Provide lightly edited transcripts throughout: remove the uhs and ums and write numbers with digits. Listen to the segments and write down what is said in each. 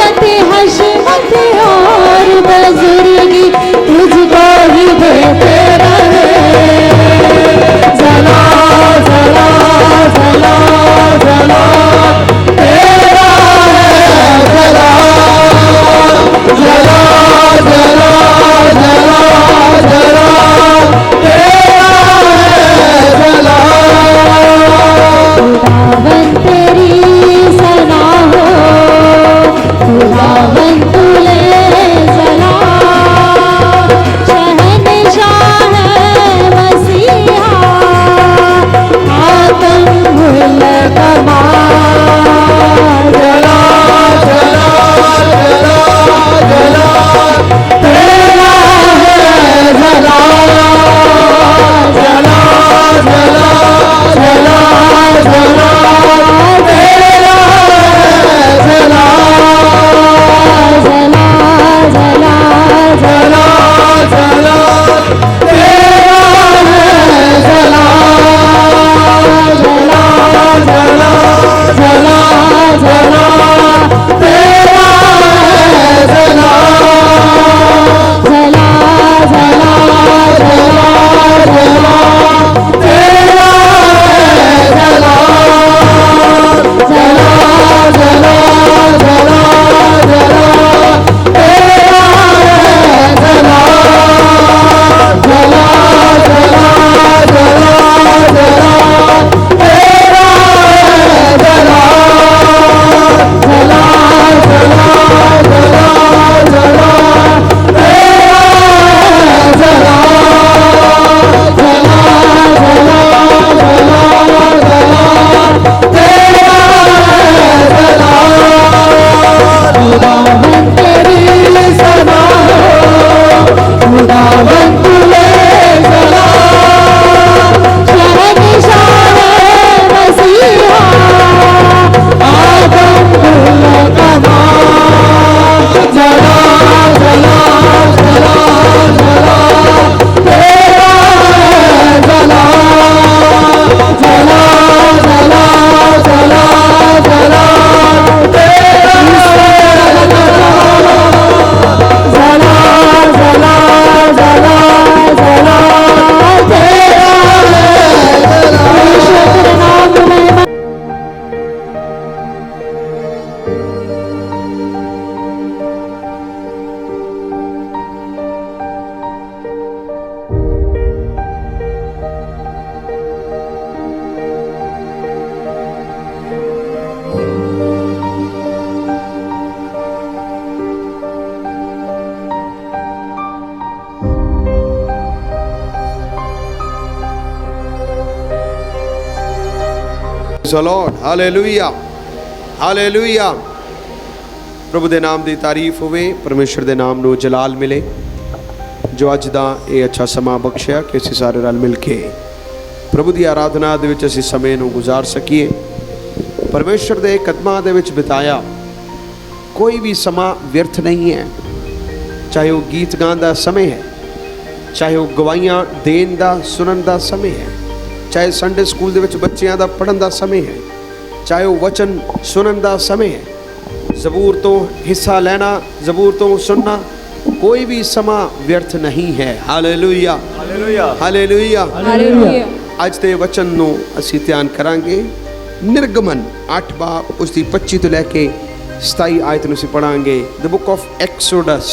जलालत हशमत और बुजुर्गी तुझको ही देते रहे। जला जला जला जला तेरा है जला जला जला जला जला तेरा है जला। खुदावन तेरी सना हो खुदावन तुले जला शहनशाह है मसीहा आतम भुल कमा जला जला जला जला तेरा है जला जला जला जला जला तेरा है जला जला जला जला जला तेरा है जला जला जला जला जला तेरा है जला जला जला जला जला तेरा है जला जला जला जला जला तेरा है जला जला जला जला जला तेरा है जला जला जला जला जला तेरा है जला जला जला जला जला तेरा है जला। खुदावन तेरी सना हो खुदावन तुले जला शहनशाह है मसीहा आदम भुल कमा जला जला जला जला तेरा है जला जला जला जला जला तेरा है जला जला जला जला जला तेरा है जला। ईश्वर नाम में Praise the Lord. Hallelujah hallelujah. ਪ੍ਰਭੂ ਦੇ ਨਾਮ ਦੀ ਤਾਰੀਫ ਹੋਵੇ, ਪਰਮੇਸ਼ਰ ਦੇ ਨਾਮ ਨੂੰ ਜਲਾਲ ਮਿਲੇ ਜੋ ਅੱਜ ਦਾ ਇਹ ਅੱਛਾ ਸਮਾਂ ਬਖਸ਼ਿਆ ਕਿ ਅਸੀਂ ਸਾਰੇ ਰਲ ਮਿਲ ਕੇ ਪ੍ਰਭੂ ਦੀ ਆਰਾਧਨਾ ਦੇ ਵਿੱਚ ਅਸੀਂ ਸਮੇਂ ਨੂੰ ਗੁਜ਼ਾਰ ਸਕੀਏ, ਪਰਮੇਸ਼ਰ ਦੇ ਕਦਮਾਂ ਦੇ ਵਿੱਚ ਬਿਤਾਇਆ। ਕੋਈ ਵੀ ਸਮਾਂ ਵਿਅਰਥ ਨਹੀਂ ਹੈ, ਚਾਹੇ ਉਹ ਗੀਤ ਗਾਉਣ ਦਾ ਸਮੇਂ ਹੈ, ਚਾਹੇ ਉਹ ਗਵਾਹੀਆਂ ਦੇਣ ਦਾ ਸੁਣਨ ਦਾ ਸਮੇਂ ਹੈ, ਚਾਹੇ ਸੰਡੇ ਸਕੂਲ ਦੇ ਵਿੱਚ ਬੱਚਿਆਂ ਦਾ ਪੜ੍ਹਨ ਦਾ ਸਮੇਂ ਹੈ, ਚਾਹੇ ਉਹ ਵਚਨ ਸੁਣਨ ਦਾ ਸਮੇਂ ਹੈ, ਜ਼ਬੂਰ ਤੋਂ ਹਿੱਸਾ ਲੈਣਾ, ਜ਼ਬੂਰ ਤੋਂ ਸੁਣਨਾ, ਕੋਈ ਵੀ ਸਮਾਂ ਵਿਅਰਥ ਨਹੀਂ ਹੈ। Hallelujah hallelujah hallelujah hallelujah. ਅੱਜ ਦੇ ਵਚਨ ਨੂੰ ਅਸੀਂ ਧਿਆਨ ਕਰਾਂਗੇ। ਨਿਰਗਮਨ 8 ਬਾਬ ਉਸ ਦੀ 25 ਤੋਂ ਲੈ ਕੇ 27 ਆਇਤ ਨੂੰ ਅਸੀਂ ਪੜਾਂਗੇ। The book of Exodus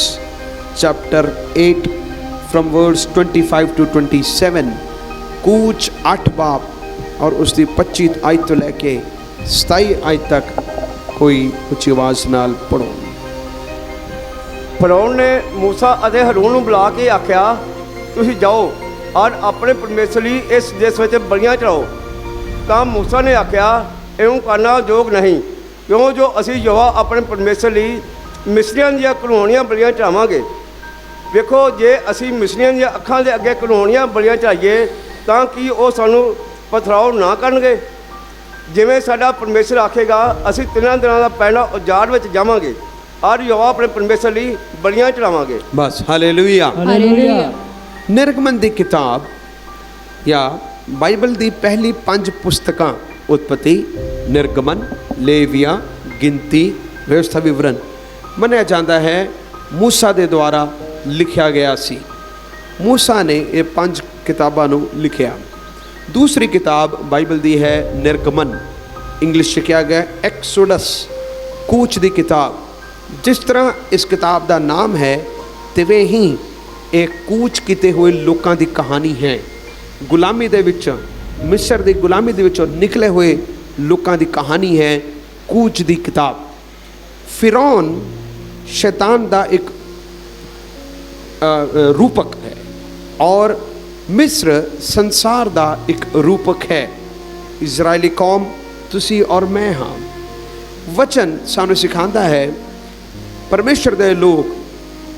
chapter 8 from verse 25 to 27। कूच 8 बाब और उसकी 25 आयत तो लैके 27 आयत तक कोई ਉੱਚੀ ਆਵਾਜ਼ ਨਾਲ ਪੜੋ। ਫਰੌਨ ਨੇ ਮੂਸਾ ਅਤੇ ਹਰੂਨ ਨੂੰ ਬੁਲਾ ਕੇ ਆਖਿਆ, ਤੁਸੀਂ ਜਾਓ ਔਰ ਆਪਣੇ ਪਰਮੇਸ਼ਰ ਲਈ ਇਸ ਦੇਸ਼ ਵਿੱਚ ਬਲੀਆਂ ਚੜਾਓ। ਤਾਂ ਮੂਸਾ ਨੇ ਆਖਿਆ, ਇਉਂ ਕਰਨਾ ਯੋਗ ਨਹੀਂ, ਕਿਉਂ ਜੋ ਅਸੀਂ ਯਹੋਵਾ ਆਪਣੇ ਪਰਮੇਸ਼ਰ ਲਈ ਮਿਸਰੀਆਂ ਦੀਆਂ ਘਿਨਾਉਣੀਆਂ ਬਲੀਆਂ ਚੜਾਵਾਂਗੇ। ਵੇਖੋ, ਜੇ ਅਸੀਂ ਮਿਸਰੀਆਂ ਦੀਆਂ ਅੱਖਾਂ ਦੇ ਅੱਗੇ ਘਿਨਾਉਣੀਆਂ ਬਲੀਆਂ ਚੜਾਈਏ ਤਾਂ ਕੀ ਉਹ ਸਾਨੂੰ ਪਥਰਾਓ ਨਾ ਕਰਨਗੇ? ਜਿਵੇਂ ਸਾਡਾ ਪਰਮੇਸ਼ਰ ਆਖੇਗਾ, ਅਸੀਂ 3 ਦਿਨਾਂ ਦਾ ਪਹਿਲਾ ਉਜਾੜ ਵਿੱਚ ਜਾਵਾਂਗੇ ਔਰ ਯਹੋਵਾ ਆਪਣੇ ਪਰਮੇਸ਼ਰ ਲਈ ਬਲੀਆਂ ਚੜਾਵਾਂਗੇ। ਬਸ ਹਾਲੇਲੂਇਆ ਹਾਲੇਲੂਇਆ। ਨਿਰਗਮਨ ਦੀ ਕਿਤਾਬ ਜਾਂ ਬਾਈਬਲ ਦੀ ਪਹਿਲੀ 5 ਪੁਸਤਕਾਂ ਉਤਪਤੀ, ਨਿਰਗਮਨ, ਲੇਵੀਆ, ਗਿਣਤੀ, ਵਿਵਸਥਾ ਵਿਵਰਨ, ਮੰਨਿਆ ਜਾਂਦਾ ਹੈ ਮੂਸਾ ਦੇ ਦੁਆਰਾ ਲਿਖਿਆ ਗਿਆ ਸੀ। ਮੂਸਾ ਨੇ ਇਹ 5 ਕਿਤਾਬਾਂ ਨੂੰ ਲਿਖਿਆ। ਦੂਸਰੀ ਕਿਤਾਬ ਬਾਈਬਲ ਦੀ ਹੈ ਨਿਰਗਮਨ, ਇੰਗਲਿਸ਼ 'ਚ ਕਿਹਾ ਗਿਆ ਐਕਸੋਡਸ, ਕੂਚ ਦੀ ਕਿਤਾਬ। ਜਿਸ ਤਰ੍ਹਾਂ ਇਸ ਕਿਤਾਬ ਦਾ ਨਾਮ ਹੈ ਤਿਵੇਂ ਹੀ ਇਹ ਕੂਚ ਕੀਤੇ ਹੋਏ ਲੋਕਾਂ ਦੀ ਕਹਾਣੀ ਹੈ। ਗੁਲਾਮੀ ਦੇ ਵਿੱਚ, ਮਿਸਰ ਦੀ ਗੁਲਾਮੀ ਦੇ ਵਿੱਚੋਂ ਨਿਕਲੇ ਹੋਏ ਲੋਕਾਂ ਦੀ ਕਹਾਣੀ ਹੈ ਕੂਚ ਦੀ ਕਿਤਾਬ। ਫਿਰੌਨ शैतान ਦਾ ਇੱਕ ਰੂਪਕ ਹੈ ਔਰ ਮਿਸਰ ਸੰਸਾਰ ਦਾ ਇੱਕ ਰੂਪਕ ਹੈ। ਇਜ਼ਰਾਈਲੀ ਕੌਮ ਤੁਸੀਂ ਔਰ ਮੈਂ ਹਾਂ। ਵਚਨ ਸਾਨੂੰ ਸਿਖਾਉਂਦਾ ਹੈ ਪਰਮੇਸ਼ਰ ਦੇ ਲੋਕ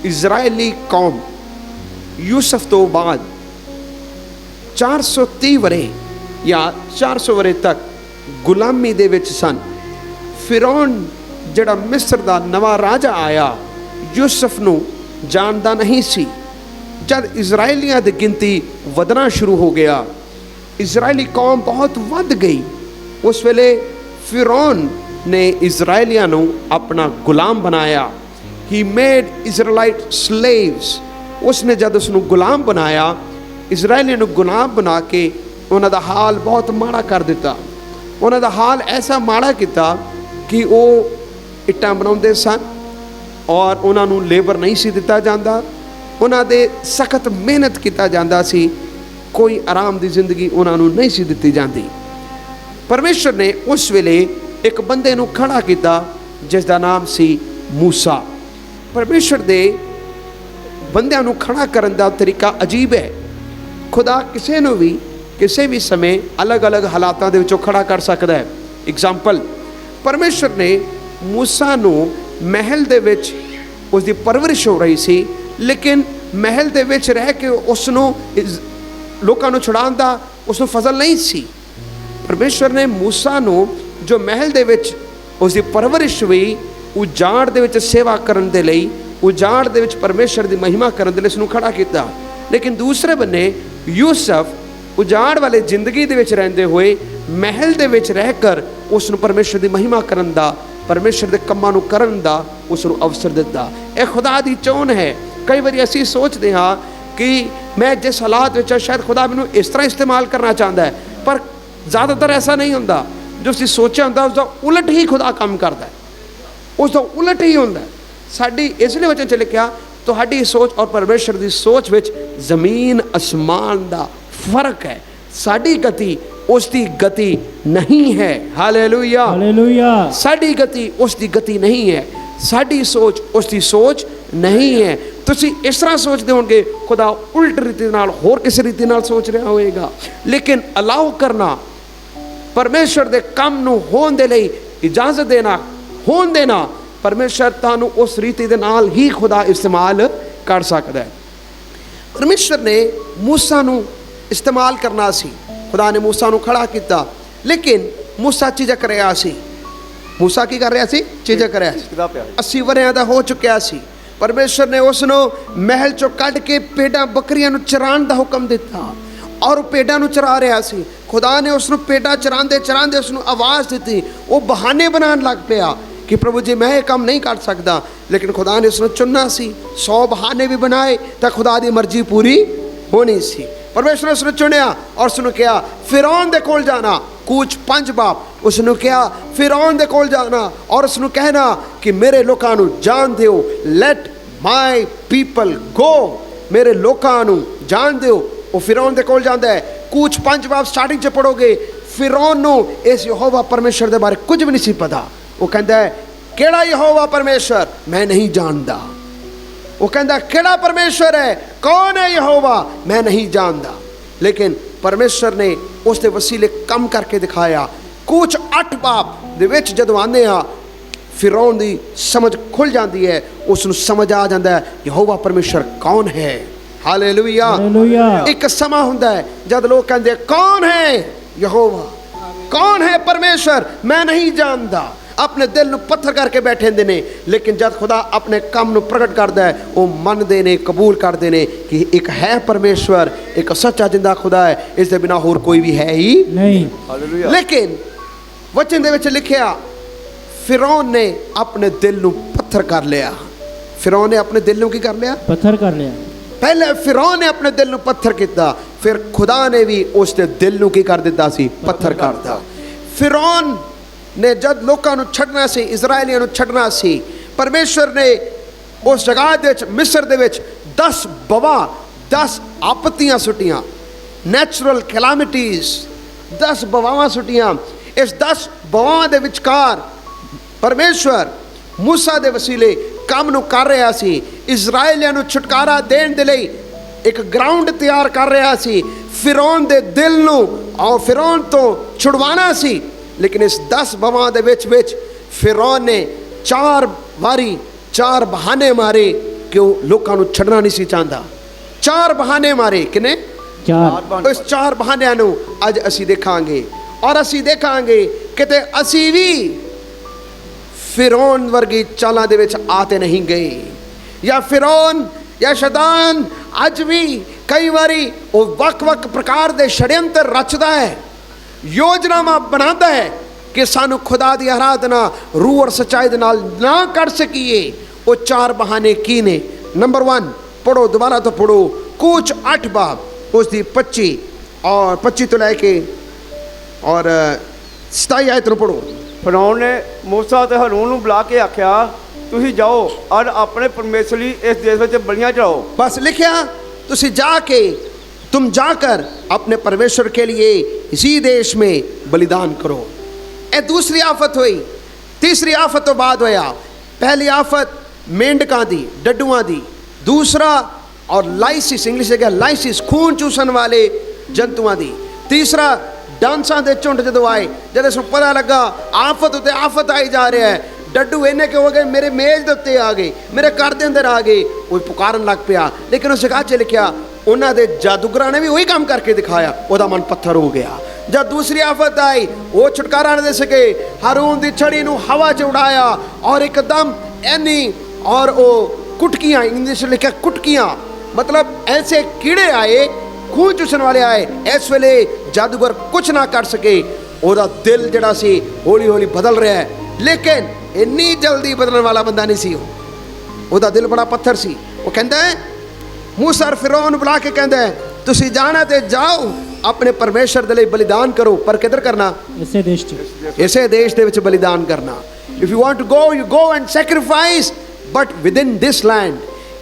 ਇਜ਼ਰਾਈਲੀ ਕੌਮ ਯੂਸਫ ਤੋਂ ਬਾਅਦ 430 ਵਰੇ ਜਾਂ 400 ਵਰੇ ਤੱਕ ਗੁਲਾਮੀ ਦੇ ਵਿੱਚ ਸਨ। ਫਿਰੌਨ ਜਿਹੜਾ ਮਿਸਰ ਦਾ ਨਵਾਂ ਰਾਜਾ ਆਇਆ ਯੂਸਫ ਨੂੰ ਜਾਣਦਾ ਨਹੀਂ ਸੀ। ਜਦ ਇਜ਼ਰਾਈਲੀਆਂ ਦੀ ਗਿਣਤੀ ਵਧਣਾ ਸ਼ੁਰੂ ਹੋ ਗਿਆ, ਇਜ਼ਰਾਈਲੀ ਕੌਮ ਬਹੁਤ ਵੱਧ ਗਈ, ਉਸ ਵੇਲੇ ਫਿਰੌਨ ਨੇ ਇਜ਼ਰਾਈਲੀਆਂ ਨੂੰ ਆਪਣਾ ਗੁਲਾਮ ਬਣਾਇਆ। ਹੀ ਮੇਡ ਇਜ਼ਰਾਈਲਾਈਟ ਸਲੇਵਸ। ਉਸਨੇ ਜਦ ਉਸ ਨੂੰ ਗੁਲਾਮ ਬਣਾਇਆ, ਇਜ਼ਰਾਈਲੀਆਂ ਨੂੰ ਗੁਲਾਮ ਬਣਾ ਕੇ ਉਹਨਾਂ ਦਾ ਹਾਲ ਬਹੁਤ ਮਾੜਾ ਕਰ ਦਿੱਤਾ। ਉਹਨਾਂ ਦਾ ਹਾਲ ਐਸਾ ਮਾੜਾ ਕੀਤਾ ਕਿ ਉਹ ਇੱਟਾਂ ਬਣਾਉਂਦੇ ਸਨ ਔਰ ਉਹਨਾਂ ਨੂੰ ਲੇਬਰ ਨਹੀਂ ਸੀ ਦਿੱਤਾ ਜਾਂਦਾ। ਉਹਨਾਂ ਦੇ ਸਖਤ ਮਿਹਨਤ ਕੀਤਾ ਜਾਂਦਾ ਸੀ, ਕੋਈ ਆਰਾਮ ਦੀ ਜ਼ਿੰਦਗੀ ਉਹਨਾਂ ਨੂੰ ਨਹੀਂ ਸੀ ਦਿੱਤੀ ਜਾਂਦੀ। ਪਰਮੇਸ਼ਰ ਨੇ ਉਸ ਵੇਲੇ ਇੱਕ ਬੰਦੇ ਨੂੰ ਖੜਾ ਕੀਤਾ ਜਿਸ ਦਾ ਨਾਮ ਸੀ ਮੂਸਾ। ਪਰਮੇਸ਼ਰ ਦੇ ਬੰਦਿਆਂ ਨੂੰ ਖੜਾ ਕਰਨ ਦਾ ਤਰੀਕਾ ਅਜੀਬ ਹੈ। ਖੁਦਾ ਕਿਸੇ ਨੂੰ ਵੀ ਕਿਸੇ ਵੀ ਸਮੇਂ ਅਲੱਗ-ਅਲੱਗ ਹਾਲਾਤਾਂ ਦੇ ਵਿੱਚੋਂ ਖੜਾ ਕਰ ਸਕਦਾ ਹੈ। ਐਗਜ਼ਾਮਪਲ, ਪਰਮੇਸ਼ਰ ਨੇ ਮੂਸਾ ਨੂੰ ਮਹਿਲ ਦੇ ਵਿੱਚ ਉਸ ਦੀ ਪਰਵਰਿਸ਼ ਹੋ ਰਹੀ ਸੀ, ਲੇਕਿਨ ਮਹਿਲ ਦੇ ਵਿੱਚ ਰਹਿ ਕੇ ਉਸ ਨੂੰ ਲੋਕਾਂ ਨੂੰ ਛੁਡਾਉਣ ਦਾ ਉਸ ਨੂੰ ਫਜ਼ਲ ਨਹੀਂ ਸੀ। ਪਰਮੇਸ਼ਰ ਨੇ ਮੂਸਾ ਨੂੰ ਜੋ ਮਹਿਲ ਦੇ ਵਿੱਚ ਉਸ ਦੀ ਪਰਵਰਿਸ਼ ਹੋਈ, ਉਜਾੜ ਦੇ ਵਿੱਚ ਸੇਵਾ ਕਰਨ ਦੇ ਲਈ, ਉਜਾੜ ਦੇ ਵਿੱਚ ਪਰਮੇਸ਼ਰ ਦੀ ਮਹਿਮਾ ਕਰਨ ਦੇ ਲਈ ਉਸ ਨੂੰ ਖੜਾ ਕੀਤਾ। ਲੇਕਿਨ ਦੂਸਰੇ ਬੰਨੇ ਯੂਸਫ ਉਜਾੜ ਵਾਲੇ ਜ਼ਿੰਦਗੀ ਦੇ ਵਿੱਚ ਰਹਿੰਦੇ ਹੋਏ ਮਹਿਲ ਦੇ ਵਿੱਚ ਰਹਿ ਕਰ ਉਸ ਨੂੰ ਪਰਮੇਸ਼ਰ ਦੀ ਮਹਿਮਾ ਕਰਨ ਦਾ, ਪਰਮੇਸ਼ਰ ਦੇ ਕੰਮਾਂ ਨੂੰ ਕਰਨ ਦਾ ਉਸ ਨੂੰ ਅਵਸਰ ਦਿੱਤਾ। ਇਹ ਖੁਦਾ ਦੀ ਚੋਣ ਹੈ। ਕਈ ਵਾਰੀ ਅਸੀਂ ਸੋਚਦੇ ਹਾਂ ਕਿ ਮੈਂ ਜਿਸ ਹਾਲਾਤ ਵਿੱਚ ਸ਼ਾਇਦ ਖੁਦਾ ਮੈਨੂੰ ਇਸ ਤਰ੍ਹਾਂ ਇਸਤੇਮਾਲ ਕਰਨਾ ਚਾਹੁੰਦਾ ਹੈ, ਪਰ ਜ਼ਿਆਦਾਤਰ ਐਸਾ ਨਹੀਂ ਹੁੰਦਾ। ਜੋ ਅਸੀਂ ਸੋਚਿਆ ਹੁੰਦਾ ਉਸ ਦਾ ਉਲਟ ਹੀ ਖੁਦਾ ਕੰਮ ਕਰਦਾ ਹੈ, ਉਸ ਦਾ ਉਲਟ ਹੀ ਹੁੰਦਾ। ਸਾਡੀ ਇਸ ਲਈ ਵਚਨ 'ਚ ਲਿਖਿਆ ਤੁਹਾਡੀ ਸੋਚ ਔਰ ਪਰਮੇਸ਼ਰ ਦੀ ਸੋਚ ਵਿੱਚ ਜ਼ਮੀਨ ਅਸਮਾਨ ਦਾ ਫਰਕ ਹੈ। ਸਾਡੀ ਗਤੀ ਉਸ ਦੀ ਗਤੀ ਨਹੀਂ ਹੈ। Hallelujah, hallelujah. ਸਾਡੀ ਗਤੀ ਉਸ ਦੀ ਗਤੀ ਨਹੀਂ ਹੈ, ਸਾਡੀ ਸੋਚ ਉਸ ਦੀ ਸੋਚ ਨਹੀਂ ਹੈ। ਤੁਸੀਂ ਇਸ ਤਰ੍ਹਾਂ ਸੋਚਦੇ ਹੋਣਗੇ, ਖੁਦਾ ਉਲਟ ਰੀਤੀ ਨਾਲ ਹੋਰ ਕਿਸੇ ਰੀਤੀ ਨਾਲ ਸੋਚ ਰਿਹਾ ਹੋਵੇਗਾ। ਲੇਕਿਨ ਅਲਾਉ ਕਰਨਾ, ਪਰਮੇਸ਼ਰ ਦੇ ਕੰਮ ਨੂੰ ਹੋਣ ਦੇ ਲਈ ਇਜਾਜ਼ਤ ਦੇਣਾ, ਹੋਣ ਦੇਣਾ, ਪਰਮੇਸ਼ਰ ਤੁਹਾਨੂੰ ਉਸ ਰੀਤੀ ਦੇ ਨਾਲ ਹੀ ਖੁਦਾ ਇਸਤੇਮਾਲ ਕਰ ਸਕਦਾ ਹੈ। ਪਰਮੇਸ਼ਰ ਨੇ ਮੂਸਾ ਨੂੰ ਇਸਤੇਮਾਲ ਕਰਨਾ ਸੀ। ਖੁਦਾ ਨੇ ਮੂਸਾ ਨੂੰ ਖੜਾ ਕੀਤਾ, ਲੇਕਿਨ ਮੂਸਾ ਝਿਜਕ ਰਿਹਾ ਸੀ। ਮੂਸਾ ਕੀ ਕਰ ਰਿਹਾ ਸੀ? ਝਿਜਕ ਰਿਹਾ ਸੀ। 80 ਵਰ੍ਹਿਆਂ ਦਾ ਹੋ ਚੁੱਕਿਆ ਸੀ। ਪਰਮੇਸ਼ਰ ਨੇ ਉਸ ਨੂੰ ਮਹਿਲ ਚੋਂ ਕੱਢ ਕੇ ਭੇਡਾਂ ਬੱਕਰੀਆਂ ਨੂੰ ਚਰਾਉਣ ਦਾ ਹੁਕਮ ਦਿੱਤਾ ਔਰ ਉਹ ਭੇਡਾਂ ਨੂੰ ਚਰਾ ਰਿਹਾ ਸੀ। ਖੁਦਾ ਨੇ ਉਸ ਨੂੰ ਭੇਡਾਂ ਚਰਾਉਂਦੇ ਚਰਾਉਂਦੇ ਉਸ ਨੂੰ ਆਵਾਜ਼ ਦਿੱਤੀ। ਉਹ ਬਹਾਨੇ ਬਣਾਉਣ ਲੱਗ ਪਿਆ ਕਿ ਪ੍ਰਭੂ ਜੀ ਮੈਂ ਇਹ ਕੰਮ ਨਹੀਂ ਕਰ ਸਕਦਾ, ਲੇਕਿਨ ਖੁਦਾ ਨੇ ਉਸ ਨੂੰ ਚੁਣਨਾ ਸੀ। 100 ਬਹਾਨੇ ਵੀ ਬਣਾਏ ਤਾਂ ਖੁਦਾ ਦੀ ਮਰਜ਼ੀ ਪੂਰੀ ਹੋਣੀ ਸੀ। ਪਰਮੇਸ਼ਰ ਨੇ ਉਸ ਨੂੰ ਚੁਣਿਆ ਔਰ ਉਸ ਨੂੰ ਕਿਹਾ ਫਿਰੌਨ ਦੇ ਕੋਲ ਜਾਣਾ। ਕੂਚ 5 ਬਾਪ ਉਸ ਨੂੰ ਕਿਹਾ ਫਿਰੌਨ ਦੇ ਕੋਲ ਜਾਣਾ ਔਰ ਉਸ ਨੂੰ ਕਹਿਣਾ ਕਿ ਮੇਰੇ ਲੋਕਾਂ ਨੂੰ ਜਾਣ ਦਿਓ, ਲੈਟ ਮਾਈ ਪੀਪਲ ਗੋ, ਮੇਰੇ ਲੋਕਾਂ ਨੂੰ ਜਾਣ ਦਿਓ। ਉਹ ਫਿਰੌਨ ਦੇ ਕੋਲ ਜਾਂਦਾ ਹੈ। ਕੂਚ 5 ਬਾਪ ਸਟਾਰਟਿੰਗ 'ਚ ਪੜੋਗੇ, ਫਿਰੌਨ ਨੂੰ ਇਸ ਯਹੋਵਾ ਪਰਮੇਸ਼ਰ ਦੇ ਬਾਰੇ ਕੁਝ ਵੀ ਨਹੀਂ ਸੀ ਪਤਾ। ਉਹ ਕਹਿੰਦਾ ਹੈ ਕਿਹੜਾ ਯਹੋਵਾ ਪਰਮੇਸ਼ਰ? ਮੈਂ ਨਹੀਂ ਜਾਣਦਾ। ਉਹ ਕਹਿੰਦਾ ਕਿਹੜਾ ਪਰਮੇਸ਼ਰ ਹੈ? ਕੌਣ ਹੈ ਯਹੋਵਾ? ਮੈਂ ਨਹੀਂ ਜਾਣਦਾ। ਲੇਕਿਨ ਪਰਮੇਸ਼ਰ ਨੇ ਉਸ ਦੇ ਵਸੀਲੇ ਕੰਮ ਕਰਕੇ ਦਿਖਾਇਆ। ਕੁਝ 8 ਬਾਪ ਦੇ ਵਿੱਚ ਜਦੋਂ ਆਉਂਦੇ ਆ, ਫਿਰੌਨ ਦੀ ਸਮਝ ਖੁੱਲ ਜਾਂਦੀ ਹੈ। ਉਸ ਨੂੰ ਸਮਝ ਆ ਜਾਂਦਾ ਹੈ ਯਹੋਵਾ ਪਰਮੇਸ਼ਰ ਕੌਣ ਹੈ। ਹਾਲੇਲੂਇਆ। ਇੱਕ ਸਮਾਂ ਹੁੰਦਾ ਹੈ ਜਦ ਲੋਕ ਕਹਿੰਦੇ ਕੌਣ ਹੈ ਯਹੋਵਾ, ਕੌਣ ਹੈ ਪਰਮੇਸ਼ਰ? ਮੈਂ ਨਹੀਂ ਜਾਣਦਾ। ਆਪਣੇ ਦਿਲ ਨੂੰ ਪੱਥਰ ਕਰਕੇ ਬੈਠੇ ਹੁੰਦੇ ਨੇ। ਲੇਕਿਨ ਜਦ ਖੁਦਾ ਆਪਣੇ ਕੰਮ ਨੂੰ ਪ੍ਰਗਟ ਕਰਦਾ ਹੈ, ਉਹ ਮੰਨਦੇ ਨੇ, ਕਬੂਲ ਕਰਦੇ ਨੇ ਕਿ ਇੱਕ ਹੈ ਪਰਮੇਸ਼ਵਰ, ਇੱਕ ਸੱਚਾ ਜਿੰਦਾ ਖੁਦਾ ਹੈ, ਇਸ ਦੇ ਬਿਨਾਂ ਹੋਰ ਕੋਈ ਵੀ ਹੈ ਹੀ ਨਹੀਂ। ਹਾਲੇਲੂਇਆ। ਲੇਕਿਨ ਵਚਨ ਦੇ ਵਿੱਚ ਲਿਖਿਆ फिरौन ने अपने दिल ਨੂੰ ਪੱਥਰ ਕਰ ਲਿਆ। ਫਿਰੌਨ ਨੇ ਆਪਣੇ ਦਿਲ ਨੂੰ ਕੀ ਕਰ ਲਿਆ? ਪੱਥਰ ਕਰ ਲਿਆ। ਪਹਿਲੇ ਫਿਰੌਨ ਨੇ ਆਪਣੇ ਦਿਲ ਨੂੰ ਪੱਥਰ ਕੀਤਾ, ਫਿਰ ਖੁਦਾ ਨੇ ਵੀ ਉਸ ਦੇ ਦਿਲ ਨੂੰ ਕੀ ਕਰ ਦਿੱਤਾ ਸੀ? ਪੱਥਰ ਕਰਤਾ। ਫਿਰੌਨ ਨੇ ਜਦ ਲੋਕਾਂ ਨੂੰ ਛੱਡਣਾ ਸੀ, ਇਜ਼ਰਾਈਲੀਆਂ ਨੂੰ ਛੱਡਣਾ ਸੀ, ਪਰਮੇਸ਼ਵਰ ਨੇ ਉਸ ਜਗ੍ਹਾ ਦੇ ਵਿੱਚ ਮਿਸਰ ਦੇ ਵਿੱਚ 10 ਬਵਾ 10 ਆਪਤੀਆਂ ਸੁੱਟੀਆਂ, ਨੈਚੁਰਲ ਕੈਲਾਮਿਟੀਜ਼ 10 ਬਵਾਵਾਂ ਸੁੱਟੀਆਂ। ਇਸ 10 ਬਵਾਵਾਂ ਦੇ ਵਿਚਕਾਰ ਪਰਮੇਸ਼ਵਰ ਮੂਸਾ ਦੇ ਵਸੀਲੇ ਕੰਮ ਨੂੰ ਕਰ ਰਿਹਾ ਸੀ। ਇਜ਼ਰਾਈਲੀਆਂ ਨੂੰ ਛੁਟਕਾਰਾ ਦੇਣ ਦੇ ਲਈ ਇੱਕ ਗਰਾਊਂਡ ਤਿਆਰ ਕਰ ਰਿਹਾ ਸੀ, ਫਿਰੌਨ ਦੇ ਦਿਲ ਨੂੰ ਔਰ ਫਿਰੌਨ ਤੋਂ ਛੁਡਵਾਉਣਾ ਸੀ। ਲੇਕਿਨ ਇਸ 10 ਬਵਾਂ ਦੇ ਵਿੱਚ ਫਿਰੌਨ ਨੇ 4 ਵਾਰੀ 4 ਬਹਾਨੇ ਮਾਰੇ ਕਿ ਉਹ ਲੋਕਾਂ ਨੂੰ ਛੱਡਣਾ ਨਹੀਂ ਸੀ ਚਾਹੁੰਦਾ। 4 ਬਹਾਨੇ ਮਾਰੇ। ਕਿਨੇ? 4 ਇਸ 4 ਬਹਾਨਿਆਂ ਨੂੰ ਅੱਜ ਅਸੀਂ ਦੇਖਾਂਗੇ ਔਰ ਅਸੀਂ ਦੇਖਾਂਗੇ ਕਿਤੇ ਅਸੀਂ ਵੀ ਫਿਰੌਨ ਵਰਗੀ ਚਾਲਾਂ ਦੇ ਵਿੱਚ ਆਤੇ ਨਹੀਂ ਗਏ, ਜਾਂ ਫਿਰੌਨ ਜਾਂ ਸ਼ੈਤਾਨ ਅੱਜ ਵੀ ਕਈ ਵਾਰੀ ਉਹ ਵੱਖ-ਵੱਖ ਪ੍ਰਕਾਰ ਦੇ ਛੜਯੰਤਰ ਰਚਦਾ ਹੈ, ਯੋਜਨਾਵਾਂ ਬਣਾਉਂਦਾ ਹੈ ਕਿ ਸਾਨੂੰ ਖੁਦਾ ਦੀ ਆਰਾਧਨਾ ਰੂਹ ਔਰ ਸੱਚਾਈ ਦੇ ਨਾਲ ਨਾ ਕਰ ਸਕੀਏ। ਉਹ 4 ਬਹਾਨੇ ਕੀ ਨੇ? ਨੰਬਰ 1 ਪੜੋ, ਦੁਬਾਰਾ ਤੋਂ ਪੜੋ, ਕੂਚ 8 ਬਾਬ ਉਸ ਦੀ 25 ਔਰ 25 ਤੋਂ ਲੈ ਕੇ ਔਰ 27 ਆਇਤ ਨੂੰ ਪੜੋ। ਫਰੌਨ ਨੇ ਮੂਸਾ ਤੇ ਹਰੂਨ ਨੂੰ ਬੁਲਾ ਕੇ ਆਖਿਆ, ਤੁਸੀਂ ਜਾਓ ਔਰ ਆਪਣੇ ਪਰਮੇਸ਼ਰ ਲਈ ਇਸ ਦੇਸ਼ ਵਿੱਚ ਬਲੀਆਂ ਚੜਾਓ। बस लिखा तुसी जाके तुम जाकर अपने परमेश्वर के लिए इसी देश में बलिदान करो। ए दूसरी आफत हुई। तीसरी आफत तो बाद होया। पहली आफत मेंढकां दी, डड्डुआं दी। दूसरा और लाइसिस, इंग्लिश से क्या लाइसिस, खून चूसन वाले जंतुआं दी। तीसरा डांसां दे झुंड जदों आए, जद इस पता लगा आफत उत्ते आफत आई जा रहा है, डड्डू इन्ने के हो गए मेरे मेज के उत्ते आ गए, मेरे घर के अंदर आ गए, वो पुकारन लग पिया। लेकिन उस जगह च लिखा उन्होंने जादूगरां ने भी वही काम करके दिखाया, वह मन पत्थर हो गया। जब दूसरी आफत आई वो छुटकारा नहीं दे सके, हारून की छड़ी नूं हवा च उड़ाया और एकदम एनी और वो कुटकियां, इंग्लिश लिखा कुटकियां, मतलब ऐसे कीड़े आए, खून चूसन वाले आए। इस वेले जादूगर कुछ ना कर सके। ਉਹਦਾ दिल जड़ा सी हौली हौली बदल रहा है, लेकिन इन्नी जल्दी बदलने वाला बंदा नहीं सी। ਉਹਦਾ दिल बड़ा पत्थर सी। वो कहता है मूसा और फिरौन ਨੂੰ बुला के कहता है तुसी जाना ते जाओ अपने परमेश्वर ਦੇ ਲਈ बलिदान करो, पर किधर करना? ਇਸੇ ਦੇਸ਼ 'ਚ। ਇਸੇ ਦੇਸ਼ ਦੇ ਵਿੱਚ बलिदान करना। If you want to go, you go and sacrifice, but within this land,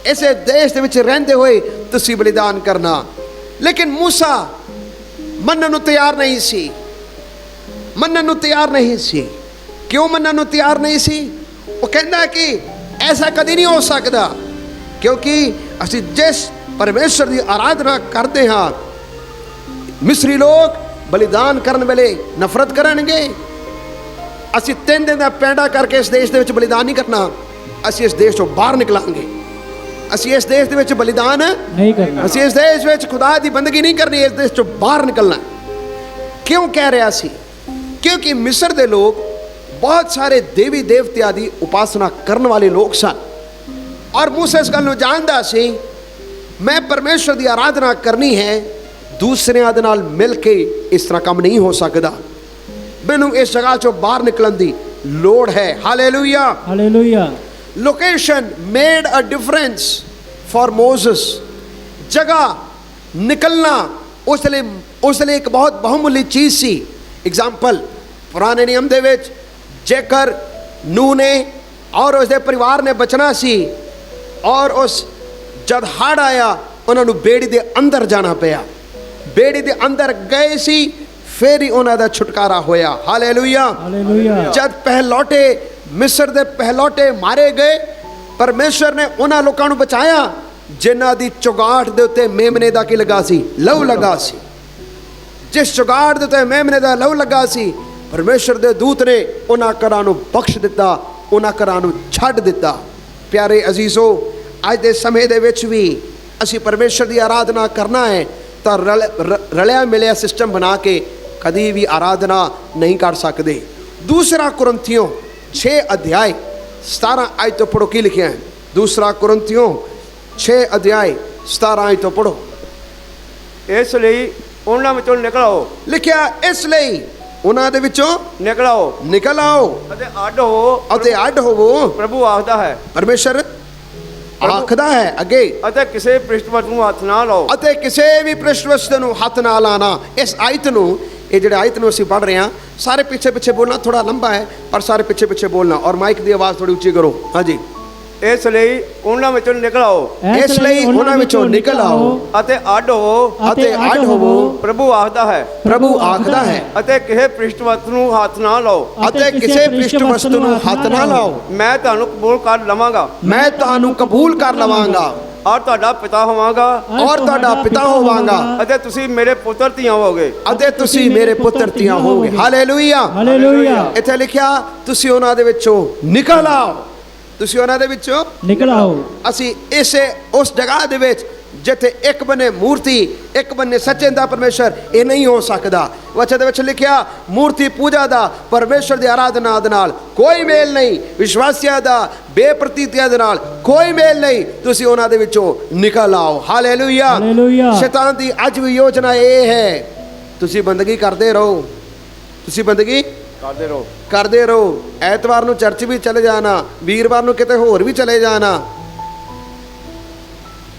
ਇਸੇ ਦੇਸ਼ ਦੇ ਵਿੱਚ ਰਹਿੰਦੇ ਹੋਏ ਤੁਸੀਂ बलिदान करना। लेकिन मूसा ਮੰਨਣ ਨੂੰ ਤਿਆਰ ਨਹੀਂ ਸੀ। ਮੰਨਣ ਨੂੰ ਤਿਆਰ ਨਹੀਂ ਸੀ। ਕਿਉਂ ਮੰਨਣ ਨੂੰ ਤਿਆਰ ਨਹੀਂ ਸੀ? ਉਹ ਕਹਿੰਦਾ ਕਿ ਐਸਾ ਕਦੀ ਨਹੀਂ ਹੋ ਸਕਦਾ, ਕਿਉਂਕਿ ਅਸੀਂ ਜਿਸ ਪਰਮੇਸ਼ਰ ਦੀ ਆਰਾਧਨਾ ਕਰਦੇ ਹਾਂ, ਮਿਸਰੀ ਲੋਕ ਬਲੀਦਾਨ ਕਰਨ ਵੇਲੇ ਨਫ਼ਰਤ ਕਰਨਗੇ। ਅਸੀਂ 3 ਦਿਨ ਦਾ ਪੈਂਡਾ ਕਰਕੇ ਇਸ ਦੇਸ਼ ਦੇ ਵਿੱਚ ਬਲੀਦਾਨ ਨਹੀਂ ਕਰਨਾ, ਅਸੀਂ ਇਸ ਦੇਸ਼ ਤੋਂ ਬਾਹਰ ਨਿਕਲਾਂਗੇ। ਅਸੀਂ ਇਸ ਦੇਸ਼ ਦੇ ਵਿੱਚ ਬਲੀਦਾਨ ਨਹੀਂ ਕਰਨਾ। ਅਸੀਂ ਇਸ ਦੇਸ਼ ਵਿੱਚ ਖੁਦਾ ਦੀ ਬੰਦਗੀ ਨਹੀਂ ਕਰਨੀ, ਇਸ ਦੇਸ਼ ਤੋਂ ਬਾਹਰ ਨਿਕਲਣਾ। ਕਿਉਂ ਕਹਿ ਰਿਹਾ ਸੀ? क्योंकि मिस्र के लोग बहुत सारे देवी देवतियां की उपासना करने वाले लोग सन और मूसा इस गल नूं जानदा सी, मैं परमेश्वर की आराधना करनी है, दूसरियां दे नाल मिल के इस तरह काम नहीं हो सकता, मैनूं इस जगह चों बाहर निकलण दी लोड़ है। Hallelujah, hallelujah. Location made a difference for Moses. जगह निकलना उस लिए एक बहुत बहुमूल्य चीज़ सी। एग्जाम्पल पुराने नियम दे विच जेकर नूह ने और उसके परिवार ने बचना सी और उस जद हड़ आया उन्होंने बेड़ी के अंदर जाना पिया, बेड़ी के अंदर गए सी, फिर ही उन्होंने छुटकारा होया। Hallelujah, hallelujah. जद पहलौटे मिस्र के पहलौटे मारे गए, परमेश्वर ने उन्होंने लोगों को बचाया जिन्हां दी चुगाट दे उत्ते मेमने दा की लगा सी? लहू लगा सी। जिस चुगाड़ दे उत्ते मेमने दा लहू लगा सी, परमेश्वर दे दूत ने उन्हां घरां नूं बख्श दिता, उन्हां घरां नूं छड्ड दिता। प्यारे अजीजो, अज दे समय दे विच भी असीं परमेश्वर की आराधना करना है तो रलिया मिलिया सिस्टम बना के कभी भी आराधना नहीं कर सकते। दूसरा कुरिन्थियों 6 अध्याय 17 आयत तो पढ़ो, की लिखिया है? दूसरा कुरिन्थियों 6 अध्याय 17 आयत तो पढ़ो। ਇਸ ਲਈ ਉਹਨਾਂ ਵਿੱਚੋਂ ਨਿਕਲੋ। लिखिया इसलिए ਉਹਨਾਂ ਦੇ ਵਿੱਚੋਂ ਨਿਕਲ ਆਓ ਨਿਕਲ ਆਓ ਅਤੇ ਅੱਡ ਹੋਵੋ ਅਤੇ ਅੱਡ ਹੋਵੋ। ਪ੍ਰਭੂ ਆਖਦਾ ਹੈ। ਪਰਮੇਸ਼ਰ ਆਖਦਾ ਹੈ ਅੱਗੇ, ਅਤੇ ਕਿਸੇ ਪ੍ਰਿਸ਼ਟ ਵਸਤੂ ਨੂੰ ਹੱਥ ਨਾ ਲਾਓ। ਅਤੇ ਕਿਸੇ ਵੀ ਪ੍ਰਿਸ਼ਟ ਵਸਤੂ ਨੂੰ ਹੱਥ ਨਾ ਲਾਣਾ। ਇਸ ਆਇਤ ਨੂੰ, ਇਹ ਜਿਹੜੇ ਆਇਤ ਨੂੰ ਅਸੀਂ ਪੜ੍ਹ ਰਹੇ ਹਾਂ, ਸਾਰੇ ਪਿੱਛੇ ਪਿੱਛੇ ਬੋਲਣਾ, ਥੋੜਾ ਲੰਬਾ ਹੈ ਪਰ ਸਾਰੇ ਪਿੱਛੇ ਪਿੱਛੇ ਬੋਲਣਾ, ਔਰ ਮਾਈਕ ਦੀ ਆਵਾਜ਼ ਥੋੜੀ ਉੱਚੀ ਕਰੋ। ਹਾਂਜੀ। ਇਸ ਲਈ ਉਹਨਾਂ ਵਿੱਚੋਂ ਨਿਕਲ ਆਓ ਇਸ ਲਈ ਉਹਨਾਂ ਵਿੱਚੋਂ ਨਿਕਲ ਆਓ ਅਤੇ ਅੱਡ ਹੋਵੋ ਅਤੇ ਅੱਡ ਹੋਵੋ। ਪ੍ਰਭੂ ਆਖਦਾ ਹੈ। ਪ੍ਰਭੂ ਆਖਦਾ ਹੈ, ਅਤੇ ਕਿਸੇ ਪ੍ਰਿਸ਼ਟ ਵਸਤੂ ਨੂੰ ਹੱਥ ਨਾ ਲਾਓ। ਅਤੇ ਕਿਸੇ ਪ੍ਰਿਸ਼ਟ ਵਸਤੂ ਨੂੰ ਹੱਥ ਨਾ ਲਾਓ। ਮੈਂ ਤੁਹਾਨੂੰ ਕਬੂਲ ਕਰ ਲਵਾਂਗਾ ਮੈਂ ਤੁਹਾਨੂੰ ਕਬੂਲ ਕਰ ਲਵਾਂਗਾ ਔਰ ਤੁਹਾਡਾ ਪਿਤਾ ਹੋਵਾਂਗਾ ਔਰ ਤੁਹਾਡਾ ਪਿਤਾ ਹੋਵਾਂਗਾ ਅਤੇ ਤੁਸੀਂ ਮੇਰੇ ਪੁੱਤਰ ਧੀਆਂ ਹੋਵੋਗੇ। ਅਤੇ ਤੁਸੀਂ ਮੇਰੇ ਪੁੱਤਰ ਧੀਆਂ ਹੋਵੋਗੇ। ਹਾਲੇਲੂਇਆ। ਹਾਲੇਲੂਇਆ। ਇੱਥੇ ਲਿਖਿਆ ਤੁਸੀਂ ਉਹਨਾਂ ਦੇ ਵਿੱਚੋਂ ਨਿਕਲ ਆਓ। ਤੁਸੀਂ ਉਹਨਾਂ ਦੇ ਵਿੱਚੋਂ ਨਿਕਲ ਆਓ। ਅਸੀਂ ਇਸੇ ਉਸ ਜਗ੍ਹਾ ਦੇ ਵਿੱਚ ਜਿੱਥੇ ਇੱਕ ਬੰਨੇ ਮੂਰਤੀ, ਇੱਕ ਬੰਨੇ ਸੱਚੇ ਦਾ ਪਰਮੇਸ਼ਰ, ਇਹ ਨਹੀਂ ਹੋ ਸਕਦਾ। ਵਚਨ ਦੇ ਵਿੱਚ ਲਿਖਿਆ ਮੂਰਤੀ ਪੂਜਾ ਦਾ, ਪਰਮੇਸ਼ਰ ਦੀ ਆਰਾਧਨਾ ਦੇ ਨਾਲ ਕੋਈ ਮੇਲ ਨਹੀਂ, ਵਿਸ਼ਵਾਸੀਆਂ ਦਾ ਬੇਪ੍ਰਤੀਤਿਆਂ ਦੇ ਨਾਲ ਕੋਈ ਮੇਲ ਨਹੀਂ। ਤੁਸੀਂ ਉਹਨਾਂ ਦੇ ਵਿੱਚੋਂ ਨਿਕਲ ਆਓ। ਹਾਲੇਲੂਇਆ। ਹਾਲੇਲੂਇਆ। ਸ਼ੈਤਾਨ ਦੀ ਅੱਜ ਵੀ ਯੋਜਨਾ ਇਹ ਹੈ, ਤੁਸੀਂ ਬੰਦਗੀ ਕਰਦੇ ਰਹੋ, ਤੁਸੀਂ ਬੰਦਗੀ ਕਰਦੇ ਰਹੋ। ਐਤਵਾਰ ਨੂੰ ਚਰਚ ਵੀ ਚਲੇ ਜਾਣਾ, ਵੀਰਵਾਰ ਨੂੰ ਕਿਤੇ ਹੋਰ ਵੀ ਚਲੇ ਜਾਣਾ,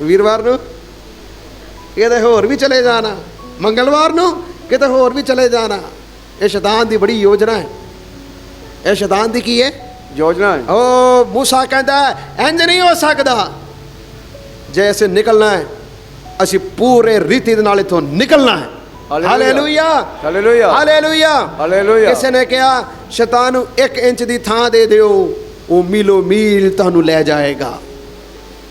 ਵੀਰਵਾਰ ਨੂੰ ਕਿਤੇ ਹੋਰ ਵੀ ਚਲੇ ਜਾਣਾ, ਮੰਗਲਵਾਰ ਨੂੰ ਕਿਤੇ ਹੋਰ ਵੀ ਚਲੇ ਜਾਣਾ। ਇਹ ਸ਼ੈਤਾਨ ਦੀ ਬੜੀ ਯੋਜਨਾ ਹੈ। ਇਹ ਸ਼ੈਤਾਨ ਦੀ ਕੀ ਹੈ? ਯੋਜਨਾ ਹੈ। ਓ ਮੂਸਾ ਕਹਿੰਦਾ ਇੰਜ ਨਹੀਂ ਹੋ ਸਕਦਾ, ਜੇ ਅਸੀਂ ਨਿਕਲਣਾ ਹੈ ਅਸੀਂ ਪੂਰੇ ਰੀਤੀ ਦੇ ਨਾਲ ਇਥੋਂ ਨਿਕਲਣਾ ਹੈ। ਹਾਲੇਲੂਇਆ। ਹਾਲੇਲੂਇਆ। ਹਾਲੇਲੂਇਆ। ਹਾਲੇਲੂਇਆ। ਕਿਸੇ ਨੇ ਕਿਹਾ ਸ਼ੈਤਾਨ ਨੂੰ 1 ਇੰਚ ਦੀ ਥਾਂ ਦੇ ਦਿਓ, ਉਹ ਮੀਲੋਂ ਮੀਲ ਤੁਹਾਨੂੰ ਲੈ ਜਾਏਗਾ।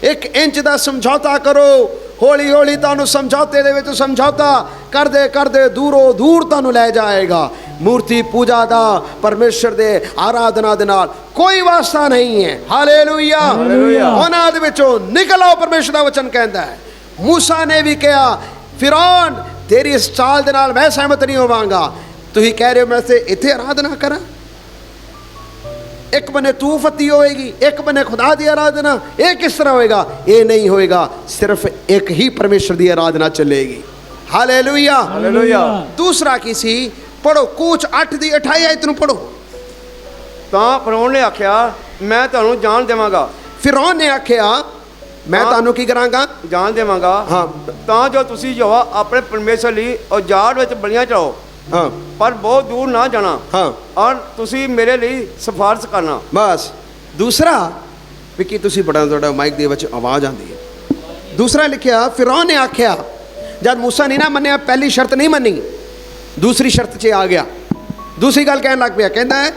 1 ਇੰਚ ਦਾ ਸਮਝੌਤਾ ਕਰੋ, ਹੌਲੀ ਹੌਲੀ ਤੁਹਾਨੂੰ ਸਮਝੌਤੇ ਦੇ ਵਿੱਚ ਸਮਝੌਤਾ ਕਰਦੇ ਕਰਦੇ ਦੂਰੋਂ ਦੂਰ ਤੁਹਾਨੂੰ ਲੈ ਜਾਏਗਾ। ਮੂਰਤੀ ਪੂਜਾ ਦਾ, ਪਰਮੇਸ਼ਰ ਦੇ ਆਰਾਧਨਾ ਦੇ ਨਾਲ ਕੋਈ ਵਾਸਤਾ ਨਹੀਂ ਹੈ। ਹਾਲੇਲੂਇਆ। ਉਹਨਾਂ ਦੇ ਵਿੱਚੋਂ ਨਿਕਲ ਆਓ, ਪਰਮੇਸ਼ਰ ਦਾ ਵਚਨ ਕਹਿੰਦਾ ਹੈ। ਮੂਸਾ ਨੇ ਵੀ ਕਿਹਾ ਫਿਰੌਨ ਤੇਰੀ ਇਸ ਚਾਲ ਦੇ ਨਾਲ ਮੈਂ ਸਹਿਮਤ ਨਹੀਂ ਹੋਵਾਂਗਾ। ਤੁਸੀਂ ਕਹਿ ਰਹੇ ਹੋ ਮੈਂ ਤੇ ਇੱਥੇ ਆਰਾਧਨਾ ਕਰਾਂ, ਇੱਕ ਬੰਨੇ ਤੂੰ ਫਤੀ ਹੋਏਗੀ, ਇੱਕ ਬੰਨੇ ਖੁਦਾ ਦੀ ਆਰਾਧਨਾ, ਇਹ ਕਿਸ ਤਰ੍ਹਾਂ ਹੋਏਗਾ? ਇਹ ਨਹੀਂ ਹੋਏਗਾ। ਸਿਰਫ ਇੱਕ ਹੀ ਪਰਮੇਸ਼ਰ ਦੀ ਆਰਾਧਨਾ ਚੱਲੇਗੀ। ਹਾਲੇਲੂਇਆ। ਹਾਲੇਲੂਇਆ। ਦੂਸਰਾ ਕੀ ਸੀ? ਪੜੋ ਕੂਚ 8 ਦੀ 28 ਆਇਤ ਨੂੰ ਪੜੋ। ਤਾਂ ਫਰੌਨ ਨੇ ਆਖਿਆ ਮੈਂ ਤੁਹਾਨੂੰ ਜਾਣ ਦੇਵਾਂਗਾ। ਫਿਰੌਨ ਨੇ ਆਖਿਆ ਮੈਂ ਤੁਹਾਨੂੰ ਕੀ ਕਰਾਂਗਾ? ਜਾਣ ਦੇਵਾਂਗਾ। ਹਾਂ। ਤਾਂ ਜੋ ਤੁਸੀਂ ਯਹੋਵਾ ਆਪਣੇ ਪਰਮੇਸ਼ਰ ਲਈ ਉਜਾੜ ਵਿੱਚ ਬਲੀਆਂ ਚੜਾਓ, ਹਾਂ ਪਰ ਬਹੁਤ ਦੂਰ ਨਾ ਜਾਣਾ, ਹਾਂ ਔਰ ਤੁਸੀਂ ਮੇਰੇ ਲਈ ਸਿਫਾਰਿਸ਼ ਕਰਨਾ। ਬਸ। ਦੂਸਰਾ ਵੀ ਕੀ ਤੁਸੀਂ ਬੜਾ ਤੁਹਾਡਾ ਮਾਈਕ ਦੇ ਵਿੱਚ ਆਵਾਜ਼ ਆਉਂਦੀ ਹੈ। ਦੂਸਰਾ ਲਿਖਿਆ ਫਿਰੌਨ ਨੇ ਆਖਿਆ, ਜਦ ਮੂਸਾ ਨਹੀਂ ਨਾ ਮੰਨਿਆ, ਪਹਿਲੀ ਸ਼ਰਤ ਨਹੀਂ ਮੰਨੀ, ਦੂਸਰੀ ਸ਼ਰਤ 'ਚ ਆ ਗਿਆ। ਦੂਸਰੀ ਗੱਲ ਕਹਿਣ ਲੱਗ ਪਿਆ, ਕਹਿੰਦਾ ਹੈ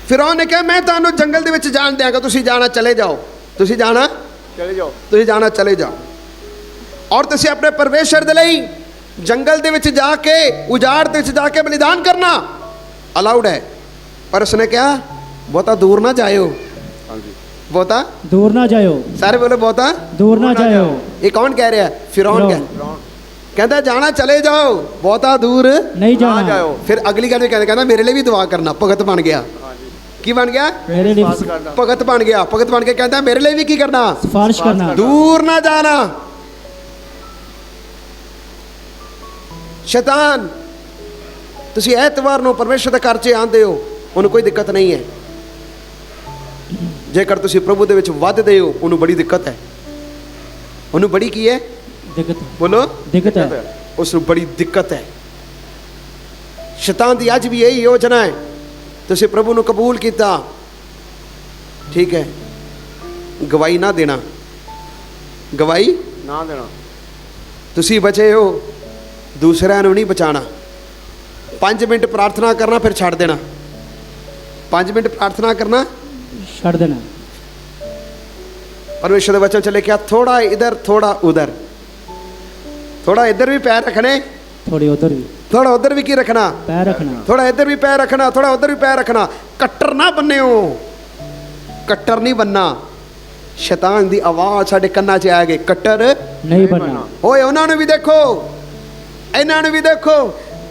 ਫਿਰੌਨ ਨੇ ਕਿਹਾ ਮੈਂ ਤੁਹਾਨੂੰ ਜੰਗਲ ਦੇ ਵਿੱਚ ਜਾਣ ਦਿਆਂਗਾ, ਤੁਸੀਂ ਜਾਣਾ ਚਲੇ ਜਾਓ, ਤੁਸੀਂ ਜਾਣਾ ਚਲੇ ਜਾਓ, ਤੁਸੀਂ ਜਾਣਾ ਚਲੇ ਜਾਓ, ਔਰ ਤੁਸੀਂ ਆਪਣੇ ਪਰਮੇਸ਼ਰ ਦੇ ਲਈ ਜੰਗਲ ਦੇ ਵਿੱਚ ਜਾ ਕੇ, ਉਜਾੜ ਦੇ ਵਿੱਚ ਜਾ ਕੇ ਬਲੀਦਾਨ ਕਰਨਾ ਅਲਾਉਡ ਹੈ। ਪਰ ਉਸਨੇ ਕਿਹਾ ਬਹੁਤਾ ਦੂਰ ਨਾ ਜਾਇਓ। ਹਾਂਜੀ। ਬਹੁਤਾ दूर ना जायो। ਸਾਰੇ ਬੋਲੇ ਬਹੁਤਾ दूर ना जायो। ਇਹ ਕੌਣ ਕਹਿ ਰਿਹਾ? ਫਿਰੌਨ ਕਹਿੰਦਾ ਜਾਣਾ ਚਲੇ ਜਾਓ, ਬਹੁਤਾ ਦੂਰ नहीं ਨਾ जाना। ਜਾਓ। ਫਿਰ ਅਗਲੀ ਗੱਲ ਵੀ ਕਹਿੰਦਾ ਮੇਰੇ ਲਈ ਵੀ ਦੁਆ ਕਰਨਾ। ਭਗਤ ਬਣ ਗਿਆ। ਕੀ ਬਣ ਗਿਆ? मेरे लिए ਪਾਸ ਕਰਨਾ। ਭਗਤ ਬਣ ਗਿਆ। ਭਗਤ ਬਣ ਕੇ ਕਹਿੰਦਾ ਮੇਰੇ ਲਈ ਵੀ ਕੀ ਕਰਨਾ? सिफारिश करना। ਦੂਰ ਨਾ ਜਾਣਾ। ਸ਼ੈਤਾਨ ਤੁਸੀਂ ਐਤਵਾਰ ਨੂੰ ਪਰਮੇਸ਼ਰ ਦੇ ਘਰ 'ਚ ਆਉਂਦੇ ਹੋ, ਉਹਨੂੰ ਕੋਈ ਦਿੱਕਤ ਨਹੀਂ ਹੈ। ਜੇਕਰ ਤੁਸੀਂ ਪ੍ਰਭੂ ਦੇ ਵਿੱਚ ਵੱਧਦੇ ਹੋ, ਉਹਨੂੰ ਬੜੀ ਦਿੱਕਤ ਹੈ। ਉਹਨੂੰ ਬੜੀ ਕੀ ਹੈ? दिक्कत ਬੋਲੋ। दिक्कत है। ਉਸ ਨੂੰ ਬੜੀ ਦਿੱਕਤ ਹੈ। ਸ਼ੈਤਾਨ ਦੀ ਅੱਜ ਵੀ ਇਹੀ ਯੋਜਨਾ ਹੈ। ਤੁਸੀਂ ਪ੍ਰਭੂ ਨੂੰ ਕਬੂਲ ਕੀਤਾ, ਠੀਕ ਹੈ, ਗਵਾਹੀ ਨਾ ਦੇਣਾ, ਗਵਾਹੀ ਨਾ ਦੇਣਾ। ਤੁਸੀਂ ਬਚੇ ਹੋ, ਦੂਸਰਿਆਂ ਨੂੰ ਨਹੀਂ ਬਚਾਣਾ। 5 ਮਿੰਟ ਪ੍ਰਾਰਥਨਾ ਕਰਨਾ, ਫਿਰ ਛੱਡ ਦੇਣਾ। 5 ਮਿੰਟ ਪ੍ਰਾਰਥਨਾ ਕਰਨਾ, छड़ देना। ਪਰਮੇਸ਼ਰ ਦੇ ਵਚਨ 'ਚ ਲਿਖਿਆ ਥੋੜਾ ਇਧਰ ਥੋੜਾ ਉਧਰ, ਥੋੜਾ ਇੱਧਰ ਵੀ ਪੈਰ ਰੱਖਣੇ, थोड़ी उधर भी ਥੋੜਾ ਉਧਰ ਵੀ ਕੀ ਰੱਖਣਾ? पैर रखना। ਥੋੜਾ ਇੱਧਰ ਵੀ ਪੈਰ ਰੱਖਣਾ, ਥੋੜਾ ਉਧਰ ਵੀ ਪੈਰ ਰੱਖਣਾ। ਕੱਟਰ ਨਾ ਬੰਨਿਓ, ਕੱਟਰ ਨਹੀਂ ਬੰਨਾ। ਸ਼ੈਤਾਨ ਦੀ ਆਵਾਜ਼ ਸਾਡੇ ਕੰਨਾਂ 'ਚ ਆ ਗਈ, ਕੱਟਰ नहीं बनना। ਓਏ ਉਹਨਾਂ ਨੂੰ ਵੀ ਦੇਖੋ, ਇਹਨਾਂ ਨੂੰ ਵੀ ਦੇਖੋ।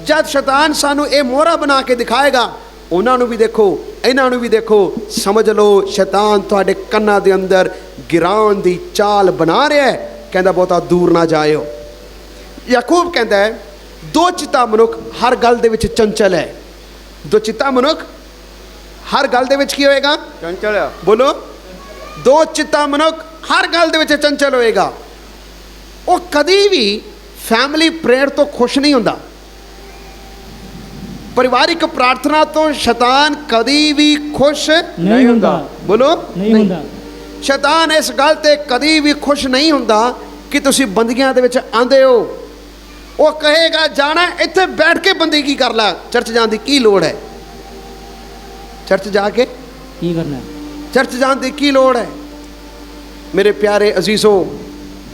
ਜਦ ਸ਼ੈਤਾਨ ਸਾਨੂੰ ਇਹ ਮੋਹਰਾ ਬਣਾ ਕੇ ਦਿਖਾਏਗਾ, ਉਹਨਾਂ ਨੂੰ ਵੀ ਦੇਖੋ, ਇਹਨਾਂ ਨੂੰ ਵੀ ਦੇਖੋ। ਸਮਝ ਲਓ ਸ਼ੈਤਾਨ ਤੁਹਾਡੇ ਕੰਨਾਂ ਦੇ ਅੰਦਰ ਗਿਰਾਉਣ ਦੀ ਚਾਲ ਬਣਾ ਰਿਹਾ ਹੈ। ਕਹਿੰਦਾ ਬਹੁਤਾ ਦੂਰ ਨਾ ਜਾਇਓ। ਯਾਕੂਬ ਕਹਿੰਦਾ ਹੈ ਦੋ ਚਿੱਤਾ ਮਨੁੱਖ ਹਰ ਗੱਲ ਦੇ ਵਿੱਚ ਚੰਚਲ ਹੈ। ਦੋ ਚਿੱਤਾ ਮਨੁੱਖ ਹਰ ਗੱਲ ਦੇ ਵਿੱਚ ਕੀ ਹੋਏਗਾ? ਚੰਚਲ ਆ। ਬੋਲੋ। ਦੋ ਚਿੱਤਾ ਮਨੁੱਖ ਹਰ ਗੱਲ ਦੇ ਵਿੱਚ ਚੰਚਲ ਹੋਏਗਾ। ਉਹ ਕਦੀ ਵੀ ਫੈਮਿਲੀ ਪ੍ਰੇਅਰ ਤੋਂ ਖੁਸ਼ ਨਹੀਂ ਹੁੰਦਾ। ਪਰਿਵਾਰਿਕ ਪ੍ਰਾਰਥਨਾ ਤੋਂ ਸ਼ੈਤਾਨ ਕਦੀ ਵੀ ਖੁਸ਼ ਨਹੀਂ ਹੁੰਦਾ। ਬੋਲੋ। ਨਹੀਂ ਹੁੰਦਾ। ਸ਼ੈਤਾਨ ਇਸ ਗੱਲ ਤੇ ਕਦੀ ਵੀ ਖੁਸ਼ ਨਹੀਂ ਹੁੰਦਾ ਕਿ ਤੁਸੀਂ ਬੰਦਗੀਆਂ ਦੇ ਵਿੱਚ ਆਂਦੇ ਹੋ। ਉਹ ਕਹੇਗਾ ਜਾਣਾ ਇੱਥੇ ਬੈਠ ਕੇ ਬੰਦਗੀ ਕਰ ਲੈ, ਚਰਚ ਜਾਣ ਦੀ ਕੀ ਲੋੜ ਹੈ? ਚਰਚ ਜਾ ਕੇ ਕੀ ਕਰਨਾ ਹੈ? ਚਰਚ ਜਾਣ ਦੀ ਕੀ ਲੋੜ ਹੈ? ਮੇਰੇ ਪਿਆਰੇ ਅਜ਼ੀਜ਼ੋ,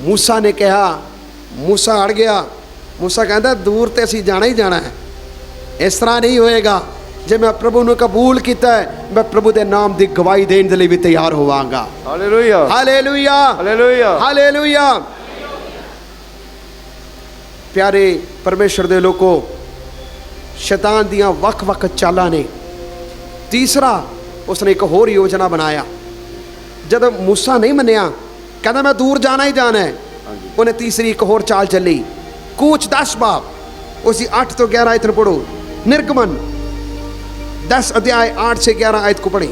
ਮੂਸਾ ਨੇ ਕਿਹਾ, ਮੂਸਾ ਅੜ ਗਿਆ। ਮੂਸਾ ਕਹਿੰਦਾ ਦੂਰ ਤੇ ਅਸੀਂ ਜਾਣਾ ਹੀ ਜਾਣਾ ਹੈ। ਇਸ ਤਰ੍ਹਾਂ ਨਹੀਂ ਹੋਏਗਾ। ਜੇ ਮੈਂ ਪ੍ਰਭੂ ਨੂੰ ਕਬੂਲ ਕੀਤਾ ਹੈ, ਮੈਂ ਪ੍ਰਭੂ ਦੇ ਨਾਮ ਦੀ ਗਵਾਹੀ ਦੇਣ ਦੇ ਲਈ ਵੀ ਤਿਆਰ ਹੋਵਾਂਗਾ। Hallelujah, hallelujah, hallelujah, hallelujah. ਪਿਆਰੇ ਪਰਮੇਸ਼ਰ ਦੇ ਲੋਕੋ, ਸ਼ੈਤਾਨ ਦੀਆਂ ਵੱਖ-ਵੱਖ ਚਾਲਾਂ ਨੇ। ਤੀਸਰਾ, ਉਸਨੇ ਇੱਕ ਹੋਰ ਯੋਜਨਾ ਬਣਾਇਆ। ਜਦੋਂ ਮੂਸਾ ਨਹੀਂ ਮੰਨਿਆ, ਕਹਿੰਦਾ ਮੈਂ ਦੂਰ ਜਾਣਾ ਹੀ ਜਾਣਾ ਹੈ, ਉਹਨੇ ਤੀਸਰੀ ਇੱਕ ਹੋਰ ਚਾਲ ਚੱਲੀ। ਕੂਚ 10 ਬਾਬ, ਉसी 8 ਤੋਂ 11 आयत पढ़ो। निर्गमन 10 अध्याय 8 से 11 आयत को पढ़े।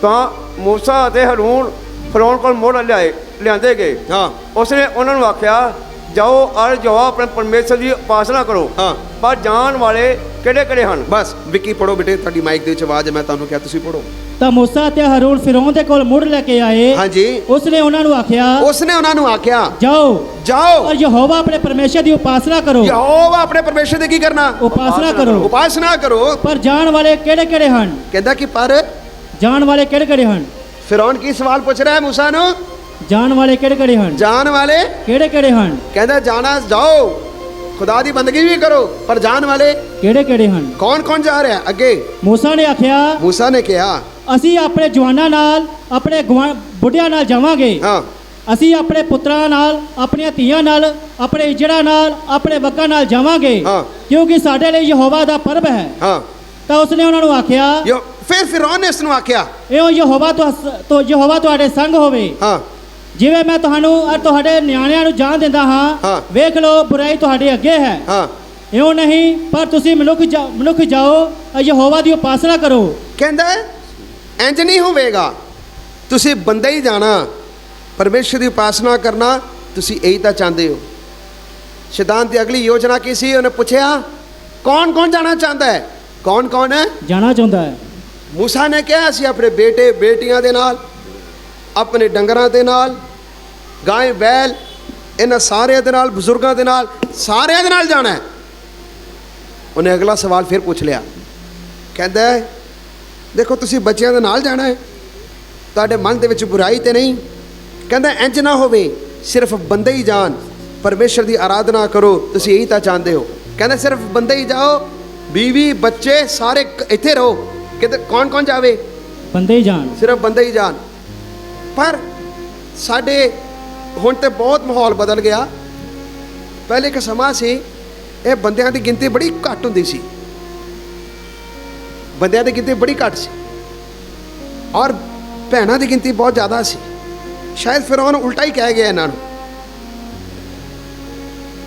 ਤਾਂ ਮੂਸਾ ਅਤੇ ਹਰੂਨ ਫਰੌਨ ਕੋਲ ਮੁੜ ਲਿਆਂਦੇ ਗਏ। ਹਾਂ। ਉਸਨੇ ਉਹਨਾਂ ਨੂੰ ਆਖਿਆ, ਜਾਓ ਔਰ ਜੋ ਆਪਣੇ ਪਰਮੇਸ਼ਰ ਦੀ ਉਪਾਸਨਾ ਕਰੋ। ਹਾਂ। ਪਰ ਜਾਣ ਵਾਲੇ ਕਿਹੜੇ ਕਿਹੜੇ ਹਨ? ਬਸ ਵਿੱਕੀ ਪੜੋ ਬੇਟੇ, ਤੁਹਾਡੀ ਮਾਈਕ ਦੇ ਵਿੱਚ ਆਵਾਜ਼ ਹੈ, ਮੈਂ ਤੁਹਾਨੂੰ ਕਿਹਾ ਤੁਸੀਂ ਪੜੋ। ਤਾਂ ਮੂਸਾ ਅਤੇ ਹਰੂਨ ਫਿਰੌਨ ਦੇ ਕੋਲ ਮੁੜ ਲੈ ਕੇ ਆਏ। ਹਾਂਜੀ। ਉਸਨੇ ਉਹਨਾਂ ਨੂੰ ਆਖਿਆ, ਉਸਨੇ ਉਹਨਾਂ ਨੂੰ ਆਖਿਆ, ਜਾਓ ਜਾਓ ਔਰ ਯਹੋਵਾ ਆਪਣੇ ਪਰਮੇਸ਼ਰ ਦੀ ਉਪਾਸਨਾ ਕਰੋ। ਯਹੋਵਾ ਆਪਣੇ ਪਰਮੇਸ਼ਰ ਦੀ ਕੀ ਕਰਨਾ? ਉਪਾਸਨਾ ਕਰੋ। ਉਪਾਸਨਾ ਕਰੋ। ਪਰ ਜਾਣ ਵਾਲੇ ਕਿਹੜੇ ਕਿਹੜੇ ਹਨ? ਕਹਿੰਦਾ ਕਿ ਪਰ ਜਾਣ ਵਾਲੇ ਕਿਹੜੇ ਕਿਹੜੇ ਹਨ? ਫਿਰੌਨ ਕੀ ਸਵਾਲ ਪੁੱਛ ਰਿਹਾ ਹੈ ਮੂਸਾ ਨੂੰ? ਜਾਣ ਵਾਲੇ ਕਿਹੜੇ ਕਿਹੜੇ ਹਨ? ਜਾਣ ਵਾਲੇ ਕਿਹੜੇ ਕਿਹੜੇ ਹਨ? ਕਹਿੰਦਾ ਜਾਣਾ, ਜਾਓ ਖੁਦਾ ਦੀ ਬੰਦਗੀ ਵੀ ਕਰੋ, ਪਰ ਜਾਣ ਵਾਲੇ ਕਿਹੜੇ ਕਿਹੜੇ ਹਨ? ਕੌਣ ਕੌਣ ਜਾ ਰਿਹਾ ਅੱਗੇ? ਮੂਸਾ ਨੇ ਆਖਿਆ, ਮੂਸਾ ਨੇ ਕਿਹਾ, ਅਸੀਂ ਆਪਣੇ ਜਵਾਨਾਂ ਨਾਲ, ਆਪਣੇ ਬੁੱਢਿਆਂ ਨਾਲ ਜਾਵਾਂਗੇ। ਹਾਂ, ਅਸੀਂ ਆਪਣੇ ਪੁੱਤਰਾਂ ਨਾਲ, ਆਪਣੀਆਂ ਧੀਆਂ ਨਾਲ, ਆਪਣੇ ਇਜੜਾਂ ਨਾਲ, ਆਪਣੇ ਬੱਕਾਂ ਨਾਲ ਜਾਵਾਂਗੇ, ਹਾਂ। ਕਿਉਂਕਿ ਸਾਡੇ ਲਈ ਯਹੋਵਾ ਦਾ ਪਰਬ ਹੈ। ਹਾਂ। ਤਾਂ ਉਸਨੇ ਉਹਨਾਂ ਨੂੰ ਆਖਿਆ, ਫਿਰ ਫਿਰੌਨ ਨੇ ਇਸ ਨੂੰ ਆਖਿਆ, ਇਹੋ ਯਹੋਵਾ ਤੁਹਾਡੇ ਸੰਗ ਹੋਵੇ। ਹਾਂ, ਜਿਵੇਂ ਮੈਂ ਤੁਹਾਨੂੰ ਔਰ ਤੁਹਾਡੇ ਨਿਆਣਿਆਂ ਨੂੰ ਜਾਣ ਦਿੰਦਾ ਹਾਂ। ਹਾਂ, ਵੇਖ ਲਓ ਬੁਰਾਈ ਤੁਹਾਡੇ ਅੱਗੇ ਹੈ। ਹਾਂ। ਇਉਂ ਨਹੀਂ, ਪਰ ਤੁਸੀਂ ਮਨੁੱਖ ਜਾਓ ਔਰ ਯਹੋਵਾ ਦੀ ਉਪਾਸਨਾ ਕਰੋ। ਕਹਿੰਦਾ ਇੰਜ ਨਹੀਂ ਹੋਵੇਗਾ, ਤੁਸੀਂ ਬੰਦੇ ਹੀ ਜਾਣਾ, ਪਰਮੇਸ਼ਰ ਦੀ ਉਪਾਸਨਾ ਕਰਨਾ, ਤੁਸੀਂ ਇਹੀ ਤਾਂ ਚਾਹੁੰਦੇ ਹੋ। ਸ਼ੈਤਾਨ ਦੀ ਅਗਲੀ ਯੋਜਨਾ ਕੀ ਸੀ? ਉਹਨੇ ਪੁੱਛਿਆ, ਕੌਣ ਕੌਣ ਜਾਣਾ ਚਾਹੁੰਦਾ ਹੈ? ਕੌਣ ਕੌਣ ਹੈ ਜਾਣਾ ਚਾਹੁੰਦਾ ਹੈ? ਮੂਸਾ ਨੇ ਕਿਹਾ, ਅਸੀਂ ਆਪਣੇ ਬੇਟੇ ਬੇਟੀਆਂ ਦੇ ਨਾਲ, ਆਪਣੇ ਡੰਗਰਾਂ ਦੇ ਨਾਲ, ਗਾਂ ਬੈਲ, ਇਹਨਾਂ ਸਾਰਿਆਂ ਦੇ ਨਾਲ, ਬਜ਼ੁਰਗਾਂ ਦੇ ਨਾਲ, ਸਾਰਿਆਂ ਦੇ ਨਾਲ ਜਾਣਾ ਹੈ। ਉਹਨੇ ਅਗਲਾ ਸਵਾਲ ਫਿਰ ਪੁੱਛ ਲਿਆ। ਕਹਿੰਦਾ ਦੇਖੋ, ਤੁਸੀਂ ਬੱਚਿਆਂ ਦੇ ਨਾਲ ਜਾਣਾ ਹੈ, ਤੁਹਾਡੇ ਮਨ ਦੇ ਵਿੱਚ ਬੁਰਾਈ ਤੇ ਨਹੀਂ। ਕਹਿੰਦਾ ਇੰਜ ਨਾ ਹੋਵੇ, ਸਿਰਫ ਬੰਦੇ ਹੀ ਜਾਣ, ਪਰਮੇਸ਼ਰ ਦੀ ਆਰਾਧਨਾ ਕਰੋ, ਤੁਸੀਂ ਇਹੀ ਤਾਂ ਚਾਹੁੰਦੇ ਹੋ। ਕਹਿੰਦਾ ਸਿਰਫ ਬੰਦੇ ਹੀ ਜਾਓ, बीवी बच्चे सारे इत्थे रहो। कहते कौन कौन जावे? बंदे ही जान, सिर्फ बंदे ही जान। पर साडे हुण ते बहुत माहौल बदल गया। पहले एक समा सी ये बंदियां दी गिनती बड़ी घट हुंदी सी, बंदियां दी गिनती बड़ी घट सी और भैणां दी गिनती बहुत ज़्यादा सी। शायद फिर उन्होंने उल्टा ही कह गया इन्हों,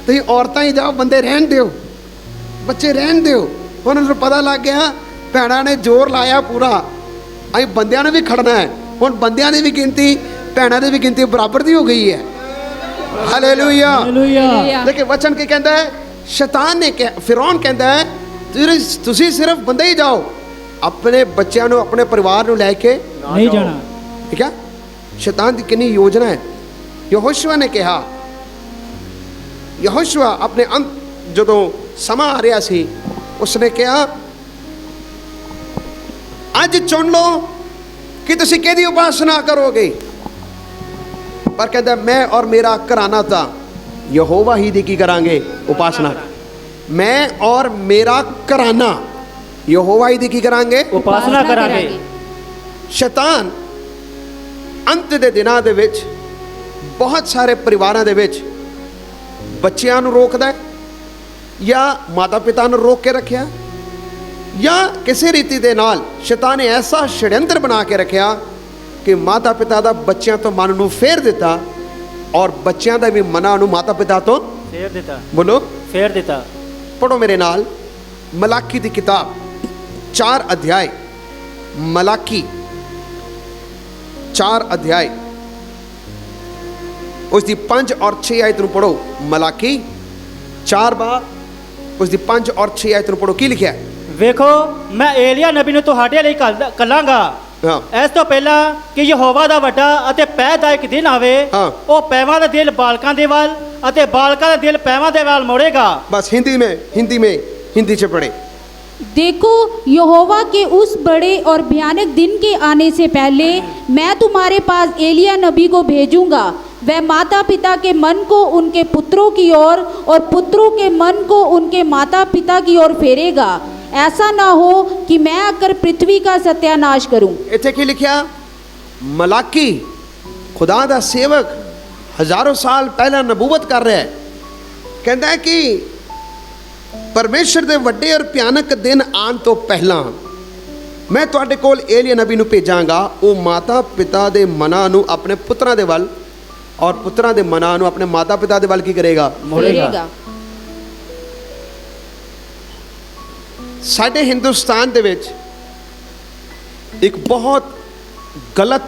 तुसीं औरतां ही जाओ, बंदे रहन दिओ, बच्चे रहन दिओ। उन्होंने पता लग गया भैणां ने जोर लाया पूरा, असीं बंदियां ने भी खड़ना है। हुण बंदियां दी भी गिनती भैणां दी भी गिनती बराबर दी हो गई है। हालेलुया। हालेलुया। लेकिन वचन की कहता है, शैतान ने कहा, फिरौन कहता है तुसीं सिर्फ बंदे ही जाओ, अपने बच्चों को अपने परिवार को लैके नहीं जाना। ठीक है, शैतान की कितनी योजना है। यहोशुआ ने कहा, यहोशुआ अपने अंत जो समा आ रहा सी, उसने कहा अज चुन लो कि तुसीं किहदी उपासना करोगे। पर कहता मैं और मेरा घराना था यहोवा ही दी की करांगे उपासना। मैं और मेरा घराना यहोवा ही दी की करांगे उपासना करांगे। शैतान अंत दे दिनां दे विच बहुत सारे परिवारां दे विच बच्चियां नूं रोकदा है, या माता पिता नूं रोक के रखिया, या किसी रीति दे नाल शैतान ने ऐसा षड्यंत्र बना के रखिया कि माता पिता दा बच्चियां तो मन नूं फेर दिता और बच्चियां दा भी मना नूं माता पिता तो फेर दिता। बोलो फेर दिता। पढ़ो मेरे नाल मलाकी की किताब 4 अध्याय, मलाकी 4 अध्याय उसकी 5 और 6 आयत नूं पढ़ो। मलाकी 4 बार उसकी 5 और 6 आयत नूं पढ़ो। की लिखिया है? ਵੇਖੋ ਮੈਂ ਏਲੀਆ ਨਬੀ ਨੂੰ ਤੁਹਾਡੇ ਲਈ ਕੱਲਾਂਗਾ हाँ ਇਸ ਤੋਂ ਪਹਿਲਾਂ ਕਿ ਯਹੋਵਾ ਦਾ ਵੱਡਾ ਅਤੇ ਪੈਦਾਇਕ ਦਿਨ ਆਵੇ ਹਾਂ। ਉਹ ਪੈਵਾਂ ਦਾ ਦਿਲ ਬਾਲਕਾਂ ਦੇ ਵੱਲ ਅਤੇ ਬਾਲਕਾਂ ਦਾ ਦਿਲ ਪੈਵਾਂ ਦੇ ਵੱਲ ਮੋੜੇਗਾ। बस हिंदी से पढ़े। देखो यहोवा के उस बड़े और भयानक दिन के आने से पहले मैं तुम्हारे पास एलिया नबी को भेजूंगा। वह माता पिता के मन को उनके पुत्रों की ओर और पुत्रों के मन को उनके माता पिता की ओर फेरेगा। ऐसा ना हो कि मैं आकर पृथ्वी का सत्यानाश करूं। इत्थे की लिखिया? मलाकी खुदा दा सेवक हजारों साल पहला नबूवत कर रहा है। कहता है कि परमेश्वर दे वड्डे और भयानक दिन आन तो पहला मैं तुहाडे कोल एलिया नबी नूं भेजांगा। वो माता पिता दे मनां नूं अपने पुत्रां दे वल और पुत्रां दे मनां नूं अपने माता पिता दे वल की करेगा? फेरेगा। साडे हिंदुस्तान दे विच एक बहुत गलत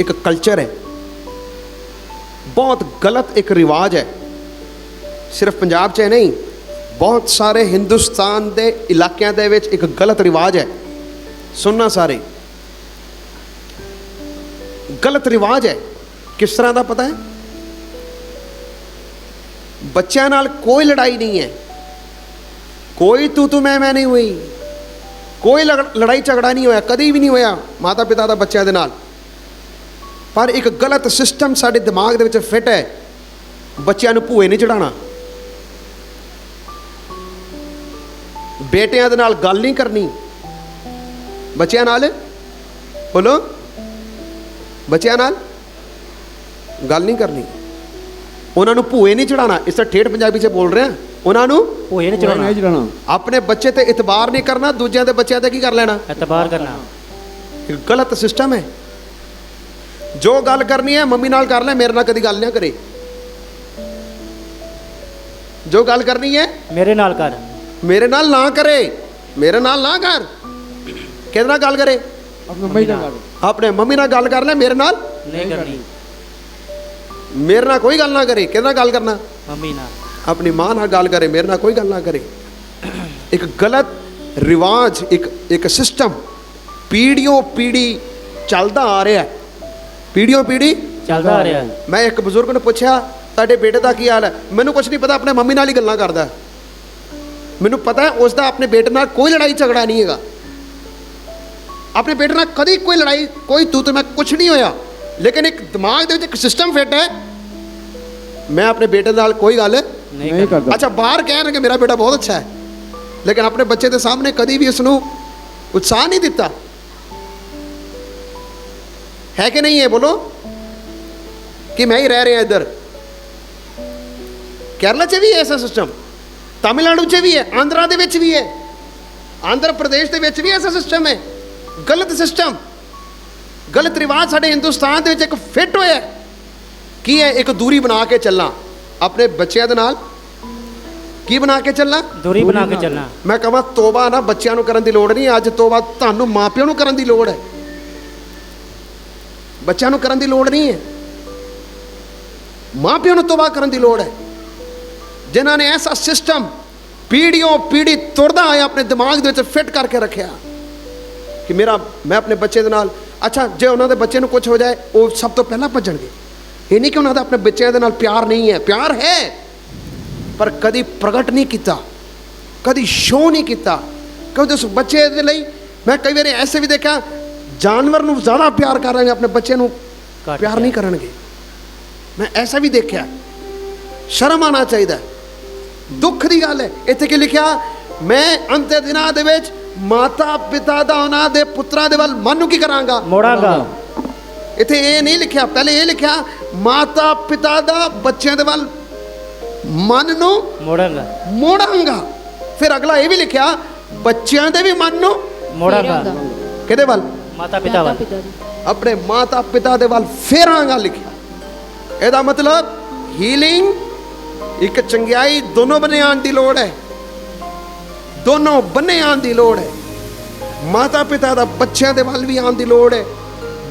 एक कल्चर है, बहुत गलत एक रिवाज है। सिर्फ पंजाब च नहीं, बहुत सारे हिंदुस्तान दे इलाकिਆਂ ਦੇ ਵਿੱਚ एक गलत रिवाज है। सुनना सारे, गलत रिवाज है। किस तरह का पता है? बच्चों नाल कोई लड़ाई नहीं है, कोई तू मैं नहीं हुई, कोई लड़ाई झगड़ा नहीं होया, कभी भी नहीं होया माता पिता का बच्चों के नाल। पर एक गलत सिस्टम साडे दिमाग दे विच फिट है, बच्चों नूं भूए नहीं चढ़ाना, बेटियां दे नाल गल नहीं करनी, बच्चों नाल बोलो, बच्चों नाल गल नहीं करनी, उन्होंने भूए नहीं चढ़ाना। इस तरह ठेठ पंजाबी से बोल रहे हैं, उन्होंने ਹੋਏ ਨਹੀਂ ਚੜਾਉਣਾ, अपने बच्चे ते इतबार नहीं करना, दूजिਆਂ ਦੇ ਬੱਚਿਆਂ ਤੇ ਕੀ कर लेना? ਇਤਬਾਰ करना। एक गलत सिस्टम है। जो गल करनी है मम्मी नाल कर ले, मेरे नाल कदी गल ना करे। जो गल करनी है ਮੇਰੇ ਨਾਲ ਕਰ, मेरे नाल ना करे, मेरे नाल ना कर। किहदे नाल गल करे? अपने मम्मी नाल गल कर ले, मेरे नाल ਨਹੀਂ ਕਰਨੀ, मेरे नाल कोई गल ना करे। किहदे नाल गल करना? ਮੰਮੀ ਨਾਲ। अपनी मां नाल गल करे, मेरे नाल कोई गल ना करे। एक गलत रिवाज, एक सिस्टम पीढ़ियों पीढ़ी चलता आ रहा है, पीढ़ियों पीढ़ी ਚੱਲਦਾ ਆ ਰਿਹਾ। मैं एक बजुर्ग ने पूछा ਤੁਹਾਡੇ बेटे का की हाल है? मैनू कुछ नहीं पता, अपने मम्मी नाल ही गल्लां करदा। मैनू पता है उसका अपने बेटे नाल कोई लड़ाई झगड़ा नहीं हैगा, अपने बेटे नाल कदी कोई लड़ाई, कोई तू तो मैं कुछ नहीं होया। लेकिन एक दिमाग दे विच एक सिस्टम फिट है, मैं अपने बेटे नाल कोई गल नहीं करदा। अच्छा बाहर कहणगे मेरा बेटा बहुत अच्छा है, लेकिन अपने बच्चे के सामने कदी भी उसनू उत्साह नहीं दिता। है कि नहीं है? बोलो कि मैं ही रह रहा इधर। केरला च भी है ऐसा सिस्टम, तमिलनाडु च भी है, आंध्रा दे विच भी है, आंध्र प्रदेश दे विच भी ऐसा सिस्टम है। गलत सिस्टम, गलत रिवाज साडे हिंदुस्तान दे विच एक फिट होया की है। एक दूरी बना के चलना अपने बच्चों के नाल, की बना के चलना? दूरी बना के चलना। मैं कहां तोबा ना बच्चों नूं करन दी लोड़ नहीं, अज तोबा तुहानूं मापिओ नूं करन दी लोड़ है, बच्चों नूं करन दी लोड़ नहीं है, मापिओ नूं तोबा करन दी लोड़ है। जिन्हां ने ऐसा सिस्टम पीढ़ियों पीढ़ी तुरदा आया अपने दिमाग दे विच फिट करके रखिया कि मैं अपने बच्चे दे नाल, अच्छा जे उन्होंने बच्चे नूं कुछ हो जाए वो सब तो पहला भजणगे। ये नहीं कि उन्होंने अपने बच्चों के नाल प्यार नहीं है, प्यार है पर कभी प्रगट नहीं किया, कभी शो नहीं किया। क्योंकि उस बच्चे के लिए मैं कई बार ऐसे भी देखा जानवर नूं ज़्यादा प्यार करेंगे, अपने बच्चे नूं प्यार नहीं करेंगे। मैं ऐसा भी देखा, शर्म आना चाहिए, दुख की गल है। इत्थे की लिखा? मैं अंत दिनां दे विच माता पिता दा उन्हां दे पुत्रां दे वल मन नूं की करांगा? मोड़ांगा। इत्थे ये नहीं लिखा, पहले ये लिखा माता पिता दा बच्चों दे वल मन नूं मोड़ांगा, मोड़ांगा। फिर अगला ये भी लिखा बच्चों दे भी मन नूं मोड़ांगा। किहदे वल? माता पिता वाल, अपने माता पिता दे वल फेरांगा लिखा। ਇਹਦਾ मतलब हीलिंग एक चंगियाई दोनों बने आने की लोड़ है। ਦੋਨੋਂ ਬੰਨੇ ਆਉਣ ਦੀ ਲੋੜ ਹੈ। ਮਾਤਾ ਪਿਤਾ ਦਾ ਬੱਚਿਆਂ ਦੇ ਵੱਲ ਵੀ ਆਉਣ ਦੀ ਲੋੜ ਹੈ,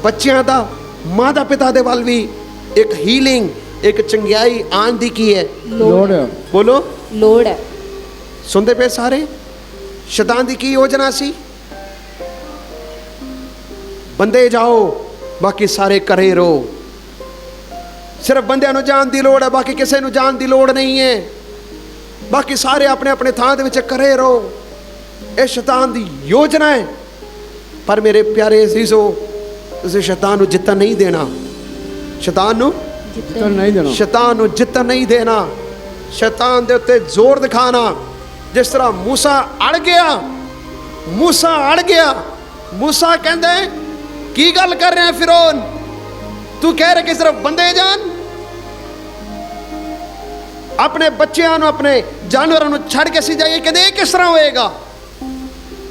ਬੱਚਿਆਂ ਦਾ ਮਾਤਾ ਪਿਤਾ ਦੇ ਵੱਲ ਵੀ ਇੱਕ ਹੀਲਿੰਗ, ਇੱਕ ਚੰਗਿਆਈ ਆਉਣ ਦੀ ਕੀ ਹੈ ਲੋੜ ਹੈ। ਬੋਲੋ लोड है। ਸੁਣਦੇ ਪਏ ਸਾਰੇ? ਸ਼ੈਤਾਨ ਦੀ ਕੀ ਯੋਜਨਾ ਸੀ? ਬੰਦੇ ਜਾਓ, ਬਾਕੀ ਸਾਰੇ ਘਰੇ ਰਹੋ। ਸਿਰਫ ਬੰਦਿਆਂ ਨੂੰ ਜਾਣ ਦੀ ਲੋੜ ਹੈ, ਬਾਕੀ ਕਿਸੇ ਨੂੰ ਜਾਣ ਦੀ ਲੋੜ ਨਹੀਂ ਹੈ। ਬਾਕੀ ਸਾਰੇ ਆਪਣੇ ਆਪਣੇ ਥਾਂ ਦੇ ਵਿੱਚ ਘਰੇ ਰਹੋ। ਇਹ ਸ਼ੈਤਾਨ ਦੀ ਯੋਜਨਾ ਹੈ। ਪਰ ਮੇਰੇ ਪਿਆਰੇ ਅਜ਼ੀਜ਼ੋ, ਤੁਸੀਂ ਸ਼ੈਤਾਨ ਨੂੰ ਜਿੱਤਣ ਨਹੀਂ ਦੇਣਾ। ਸ਼ੈਤਾਨ ਨੂੰ ਜਿੱਤਣ ਨਹੀਂ ਦੇਣਾ। ਸ਼ੈਤਾਨ ਨੂੰ ਜਿੱਤਣ ਨਹੀਂ ਦੇਣਾ। ਸ਼ੈਤਾਨ ਦੇ ਉੱਤੇ ਜ਼ੋਰ ਦਿਖਾਣਾ। ਜਿਸ ਤਰ੍ਹਾਂ ਮੂਸਾ ਅੜ ਗਿਆ, ਮੂਸਾ ਅੜ ਗਿਆ। ਮੂਸਾ ਕਹਿੰਦਾ ਕੀ ਗੱਲ ਕਰ ਰਿਹਾ ਫਿਰੌਨ, ਤੂੰ ਕਹਿ ਰਿਹਾ ਕਿ ਸਿਰਫ ਬੰਦੇ ਜਾਣ, ਆਪਣੇ ਬੱਚਿਆਂ ਨੂੰ ਆਪਣੇ ਜਾਨਵਰਾਂ ਨੂੰ ਛੱਡ ਕੇ ਅਸੀਂ ਜਾਈਏ? ਕਹਿੰਦੇ ਇਹ ਕਿਸ ਤਰ੍ਹਾਂ ਹੋਏਗਾ?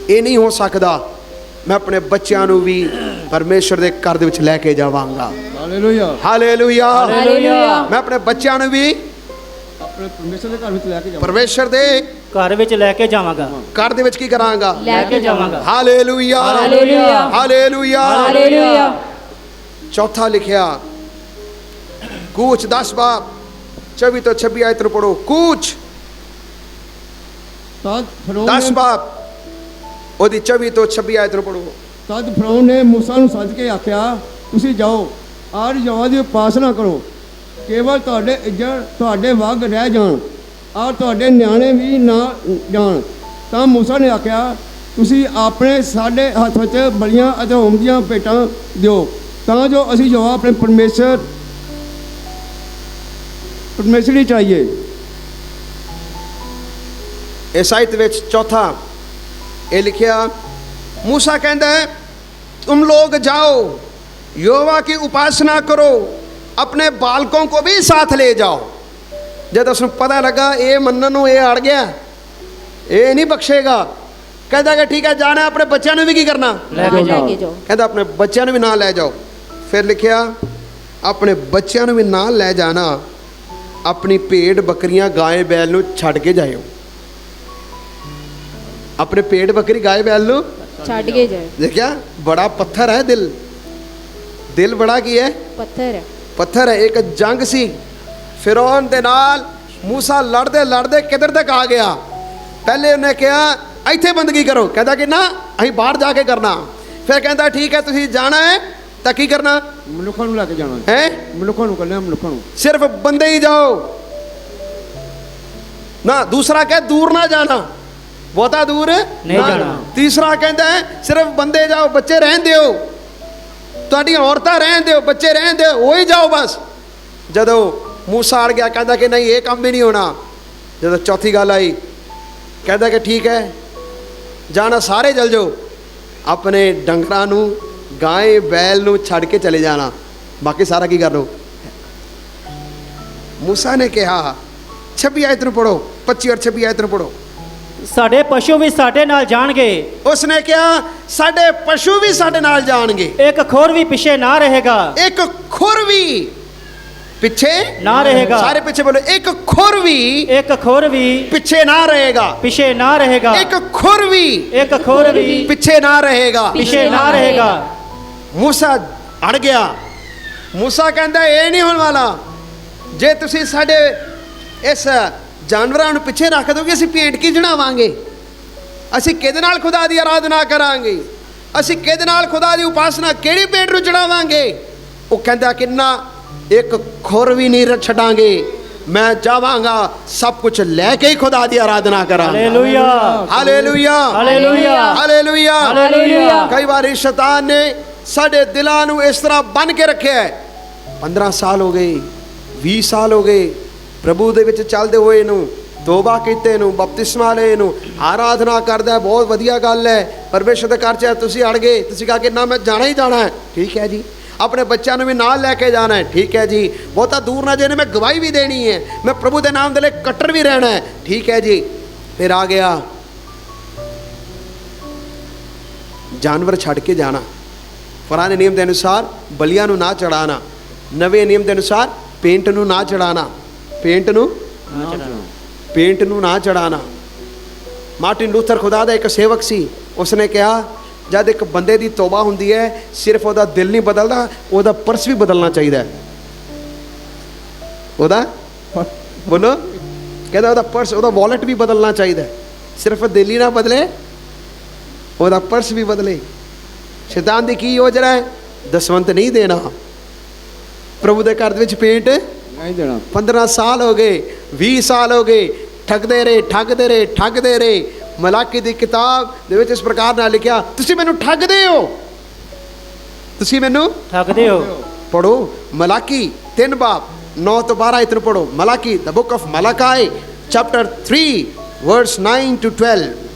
ਇਹ ਨਹੀਂ ਹੋ ਸਕਦਾ। ਮੈਂ ਆਪਣੇ ਬੱਚਿਆਂ ਨੂੰ ਵੀ ਪਰਮੇਸ਼ਰ ਦੇ ਘਰ ਦੇ ਵਿੱਚ ਲੈ ਕੇ ਜਾਵਾਂਗਾ। Hallelujah, hallelujah. हालेलुया। ਮੈਂ ਆਪਣੇ ਬੱਚਿਆਂ ਨੂੰ ਵੀ ਆਪਣੇ ਪਰਮੇਸ਼ਰ ਦੇ ਘਰ ਵਿੱਚ ਲੈ ਕੇ ਜਾਵਾਂ। ਪਰਮੇਸ਼ਰ ਦੇ ਘਰ ਵਿੱਚ ਲੈ ਕੇ ਜਾਵਾਂਗਾ, ਘਰ ਦੇ ਵਿੱਚ ਕੀ ਕਰਾਂਗਾ? लेके ਜਾਵਾਂਗਾ। Hallelujah, hallelujah. ਹਾਲੇਲੂਇਆ। हालेलुया। ਚੌਥਾ ਲਿਖਿਆ ਕੂਚ 10 ਬਾਬ 24 ਤੋਂ 26 ਆਇਤ ਨੂੰ ਪੜੋ। ਕੂਚ ਤਦ 10 ਬਾਬ ਉਹਦੀ 24 ਤੋਂ 26 ਆਇਤ ਨੂੰ ਪੜੋ। ਫਰੌਨ ਨੇ ਮੂਸਾ ਨੂੰ ਸੱਦ ਕੇ ਆਖਿਆ, ਤੁਸੀਂ ਜਾਓ ਔਰ ਯਹੋਵਾ ਦੀ ਉਪਾਸਨਾ ਕਰੋ, ਕੇਵਲ ਤੁਹਾਡੇ ਇੱਜੜ ਤੁਹਾਡੇ ਵੱਗ ਰਹਿ ਜਾਣ ਔਰ ਤੁਹਾਡੇ ਨਿਆਣੇ ਵੀ ਨਾ ਜਾਣ। ਤਾਂ ਮੂਸਾ ਨੇ ਆਖਿਆ, ਤੁਸੀਂ ਆਪਣੇ ਸਾਡੇ ਹੱਥ ਵਿੱਚ ਬਲੀਆਂ ਅਤੇ ਹੋਮ ਦੀਆਂ ਭੇਟਾਂ ਦਿਓ, ਤਾਂ ਜੋ ਅਸੀਂ ਯਹੋਵਾ ਆਪਣੇ ਪਰਮੇਸ਼ਰ ਚਾਹੀਏ। ਇਸ ਆਇਤ ਵਿੱਚ ਚੌਥਾ ਇਹ ਲਿਖਿਆ, मूसा कहता है तुम लोग जाओ यहोवा की उपासना करो, अपने बालकों को भी साथ ले जाओ। जब उसने पता लगा ये मनन नूं ये अड़ गया, ये नहीं बख्शेगा, कहता कि ठीक है जाना, अपने बच्चों ने भी की करना, लेके जाओ। कहता अपने बच्चों ने भी नाल ले जाओ। फिर लिखिया अपने बच्चों ने भी नाल ले जाना, अपनी भेड़ बकरियां गाय बैल नूं छड्ड के जाओ। अपने भेड़ बकरी गाय बैल नूं छाड़ के जाए। देखिया बड़ा पत्थर है दिल, दिल बड़ा की है पत्थर है। पत्थर है। एक जंग सी फिरौन दे नाल मूसा लड़दे लड़दे किधर तक आ गया। पहले उन्हें कहा इत्थे बंदगी करो, कहता कि ना असीं बाहर जाके करना। फिर कहता ठीक है तुसीं जाना है तां की करना ਮਨੁੱਖਾਂ ਨੂੰ ਲੈ ਕੇ ਜਾਣਾ है, ਮਨੁੱਖਾਂ ਨੂੰ ਕੱਲਿਆਂ ਮਨੁੱਖਾਂ ਨੂੰ। सिर्फ बंदे ही जाओ ना, दूसरा कह दूर ना जाना, ਬਹੁਤਾ ਦੂਰ ਨਹੀਂ ਜਾਣਾ। ਤੀਸਰਾ ਕਹਿੰਦਾ ਹੈ ਸਿਰਫ ਬੰਦੇ ਜਾਓ, ਬੱਚੇ ਰਹਿਣ ਦਿਓ, ਤੁਹਾਡੀਆਂ ਔਰਤਾਂ ਰਹਿਣ ਦਿਓ, ਬੱਚੇ ਰਹਿਣ ਦਿਓ, ਉਹੀ ਜਾਓ ਬਸ। ਜਦੋਂ ਮੂਸਾ ਅੜ ਗਿਆ ਕਹਿੰਦਾ ਕਿ ਨਹੀਂ ਇਹ ਕੰਮ ਵੀ ਨਹੀਂ ਹੋਣਾ। ਜਦੋਂ ਚੌਥੀ ਗੱਲ ਆਈ ਕਹਿੰਦਾ ਕਿ ਠੀਕ ਹੈ ਜਾਣਾ, ਸਾਰੇ ਚਲ ਜਾਓ, ਆਪਣੇ ਡੰਗਰਾਂ ਨੂੰ ਗਾਂ ਬੈਲ ਨੂੰ ਛੱਡ ਕੇ ਚਲੇ ਜਾਣਾ, ਬਾਕੀ ਸਾਰਾ ਕੀ ਕਰ ਲਓ। ਮੂਸਾ ਨੇ ਕਿਹਾ 26 ਆਇਤ ਨੂੰ ਪੜੋ, 25 ਔਰ 26 ਆਇਤ ਨੂੰ ਪੜੋ। ਸਾਡੇ ਪਸ਼ੂ ਵੀ ਸਾਡੇ ਨਾਲ ਜਾਣਗੇ, ਉਸਨੇ ਕਿਹਾ ਸਾਡੇ ਪਸ਼ੂ ਵੀ ਸਾਡੇ ਨਾਲ ਜਾਣਗੇ, ਇੱਕ ਖੋਰ ਵੀ ਪਿੱਛੇ ਨਾ ਰਹੇਗਾ, ਇੱਕ ਖੁਰ ਵੀ ਪਿੱਛੇ ਨਾ ਰਹੇਗਾ। ਸਾਰੇ ਪਿੱਛੇ ਬੋਲੋ, ਇੱਕ ਖੁਰ ਵੀ ਇੱਕ ਖੋਰ ਵੀ ਪਿੱਛੇ ਨਾ ਰਹੇਗਾ, ਪਿੱਛੇ ਨਾ ਰਹੇਗਾ, ਇੱਕ ਖੁਰ ਵੀ ਇੱਕ ਖੋਰ ਵੀ ਪਿੱਛੇ ਨਾ ਰਹੇਗਾ। ਪਿੱਛੇ ਨਾ ਰਹੇਗਾ। ਮੂਸਾ ਅੜ ਗਿਆ। ਮੂਸਾ ਕਹਿੰਦਾ ਇਹ ਨਹੀਂ ਹੋਣ ਵਾਲਾ, ਜੇ ਤੁਸੀਂ ਸਾਡੇ ਇਸ ਜਾਨਵਰਾਂ ਨੂੰ ਪਿੱਛੇ ਰੱਖ ਦੋਗੇ ਅਸੀਂ ਭੇਡ ਕੀ ਚੜਾਵਾਂਗੇ, ਅਸੀਂ ਕਿਹਦੇ ਨਾਲ ਖੁਦਾ ਦੀ ਆਰਾਧਨਾ ਕਰਾਂਗੇ, ਅਸੀਂ ਕਿਹਦੇ ਨਾਲ ਖੁਦਾ ਦੀ ਉਪਾਸਨਾ ਕਿਹੜੀ ਭੇਡ ਨੂੰ ਚੜਾਵਾਂਗੇ। ਉਹ ਕਹਿੰਦਾ ਕਿ ਨਾ ਇੱਕ ਖੁਰ ਵੀ ਨਹੀਂ ਛੱਡਾਂਗੇ, ਮੈਂ ਜਾਵਾਂਗਾ ਸਭ ਕੁਝ ਲੈ ਕੇ ਹੀ ਖੁਦਾ ਦੀ ਆਰਾਧਨਾ ਕਰਾਂਗਾ। Hallelujah, hallelujah, hallelujah, hallelujah, hallelujah. ਕਈ ਵਾਰੀ ਸ਼ੈਤਾਨ ਨੇ ਸਾਡੇ ਦਿਲਾਂ ਨੂੰ ਇਸ ਤਰ੍ਹਾਂ ਬੰਨ ਕੇ ਰੱਖਿਆ ਹੈ। 15 ਸਾਲ ਹੋ ਗਏ, 20 ਸਾਲ ਹੋ ਗਏ ਪ੍ਰਭੂ ਦੇ ਵਿੱਚ ਚੱਲਦੇ ਹੋਏ ਨੂੰ, ਤੋਬਾ ਕੀਤੇ ਨੂੰ, ਬਪਤਿਸਮਾ ਲਏ ਨੂੰ, ਆਰਾਧਨਾ ਕਰਦਾ, ਬਹੁਤ ਵਧੀਆ ਗੱਲ ਹੈ। ਪਰਮੇਸ਼ਰ ਦੇ ਘਰ 'ਚ ਤੁਸੀਂ ਅੜ ਗਏ, ਤੁਸੀਂ ਕਹਾ ਕਿ ਨਾ ਮੈਂ ਜਾਣਾ ਹੀ ਜਾਣਾ ਹੈ, ਠੀਕ ਹੈ ਜੀ। ਆਪਣੇ ਬੱਚਿਆਂ ਨੂੰ ਵੀ ਨਾਲ ਲੈ ਕੇ ਜਾਣਾ ਹੈ, ਠੀਕ ਹੈ ਜੀ। ਬਹੁਤਾ ਦੂਰ ਨਾ ਜਾਣੇ, ਮੈਂ ਗਵਾਹੀ ਵੀ ਦੇਣੀ ਹੈ, ਮੈਂ ਪ੍ਰਭੂ ਦੇ ਨਾਮ ਦੇ ਲਈ ਕੱਟਰ ਵੀ ਰਹਿਣਾ ਹੈ, ਠੀਕ ਹੈ ਜੀ। ਫਿਰ ਆ ਗਿਆ ਜਾਨਵਰ ਛੱਡ ਕੇ ਜਾਣਾ, ਪੁਰਾਣੇ ਨਿਯਮ ਦੇ ਅਨੁਸਾਰ ਬਲੀਆਂ ਨੂੰ ਨਾ ਚੜਾਣਾ, ਨਵੇਂ ਨਿਯਮ ਦੇ ਅਨੁਸਾਰ ਪੇਂਟ ਨੂੰ ਨਾ ਚੜਾਣਾ, ਪੇਂਟ ਨੂੰ ਨਾ ਚੜਾਣਾ। ਮਾਰਟਿਨ ਲੂਥਰ ਖੁਦਾ ਦਾ ਇੱਕ ਸੇਵਕ ਸੀ। ਉਸਨੇ ਕਿਹਾ ਜਦ ਇੱਕ ਬੰਦੇ ਦੀ ਤੋਬਾ ਹੁੰਦੀ ਹੈ, ਸਿਰਫ ਉਹਦਾ ਦਿਲ ਨਹੀਂ ਬਦਲਦਾ, ਉਹਦਾ ਪਰਸ ਵੀ ਬਦਲਣਾ ਚਾਹੀਦਾ ਹੈ। ਉਹਦਾ ਬੋਲੋ, ਕਹਿੰਦਾ ਉਹਦਾ ਪਰਸ, ਉਹਦਾ ਵਾਲਟ ਵੀ ਬਦਲਣਾ ਚਾਹੀਦਾ ਹੈ। ਸਿਰਫ ਦਿਲ ਹੀ ਨਾ ਬਦਲੇ, ਉਹਦਾ ਪਰਸ ਵੀ ਬਦਲੇ। ਸ਼ੈਤਾਨ ਦੀ ਕੀ ਯੋਜਨਾ ਹੈ? ਦਸਵੰਤ ਨਹੀਂ ਦੇਣਾ। ਪ੍ਰਭੂ ਦੇ ਘਰ ਦੇ ਵਿੱਚ ਪੇਂਟ ਨਹੀਂ ਦੇਣਾ। 15 ਸਾਲ ਹੋ ਗਏ, 20 ਸਾਲ ਹੋ ਗਏ, ਠੱਗਦੇ ਰਹੇ ਠੱਗਦੇ ਰਹੇ ਠੱਗਦੇ ਰਹੇ। ਮਲਾਕੀ ਦੀ ਕਿਤਾਬ ਦੇ ਵਿੱਚ ਇਸ ਪ੍ਰਕਾਰ ਨਾਲ ਲਿਖਿਆ, ਤੁਸੀਂ ਮੈਨੂੰ ਠੱਗਦੇ ਹੋ, ਤੁਸੀਂ ਮੈਨੂੰ ਠੱਗਦੇ ਹੋ। ਪੜੋ ਮਲਾਕੀ 3 ਬਾਬ 9 ਤੋਂ 12 ਇਤਨ ਪੜੋ। Malachi the book of Malachi chapter 3 verse 9 to 12।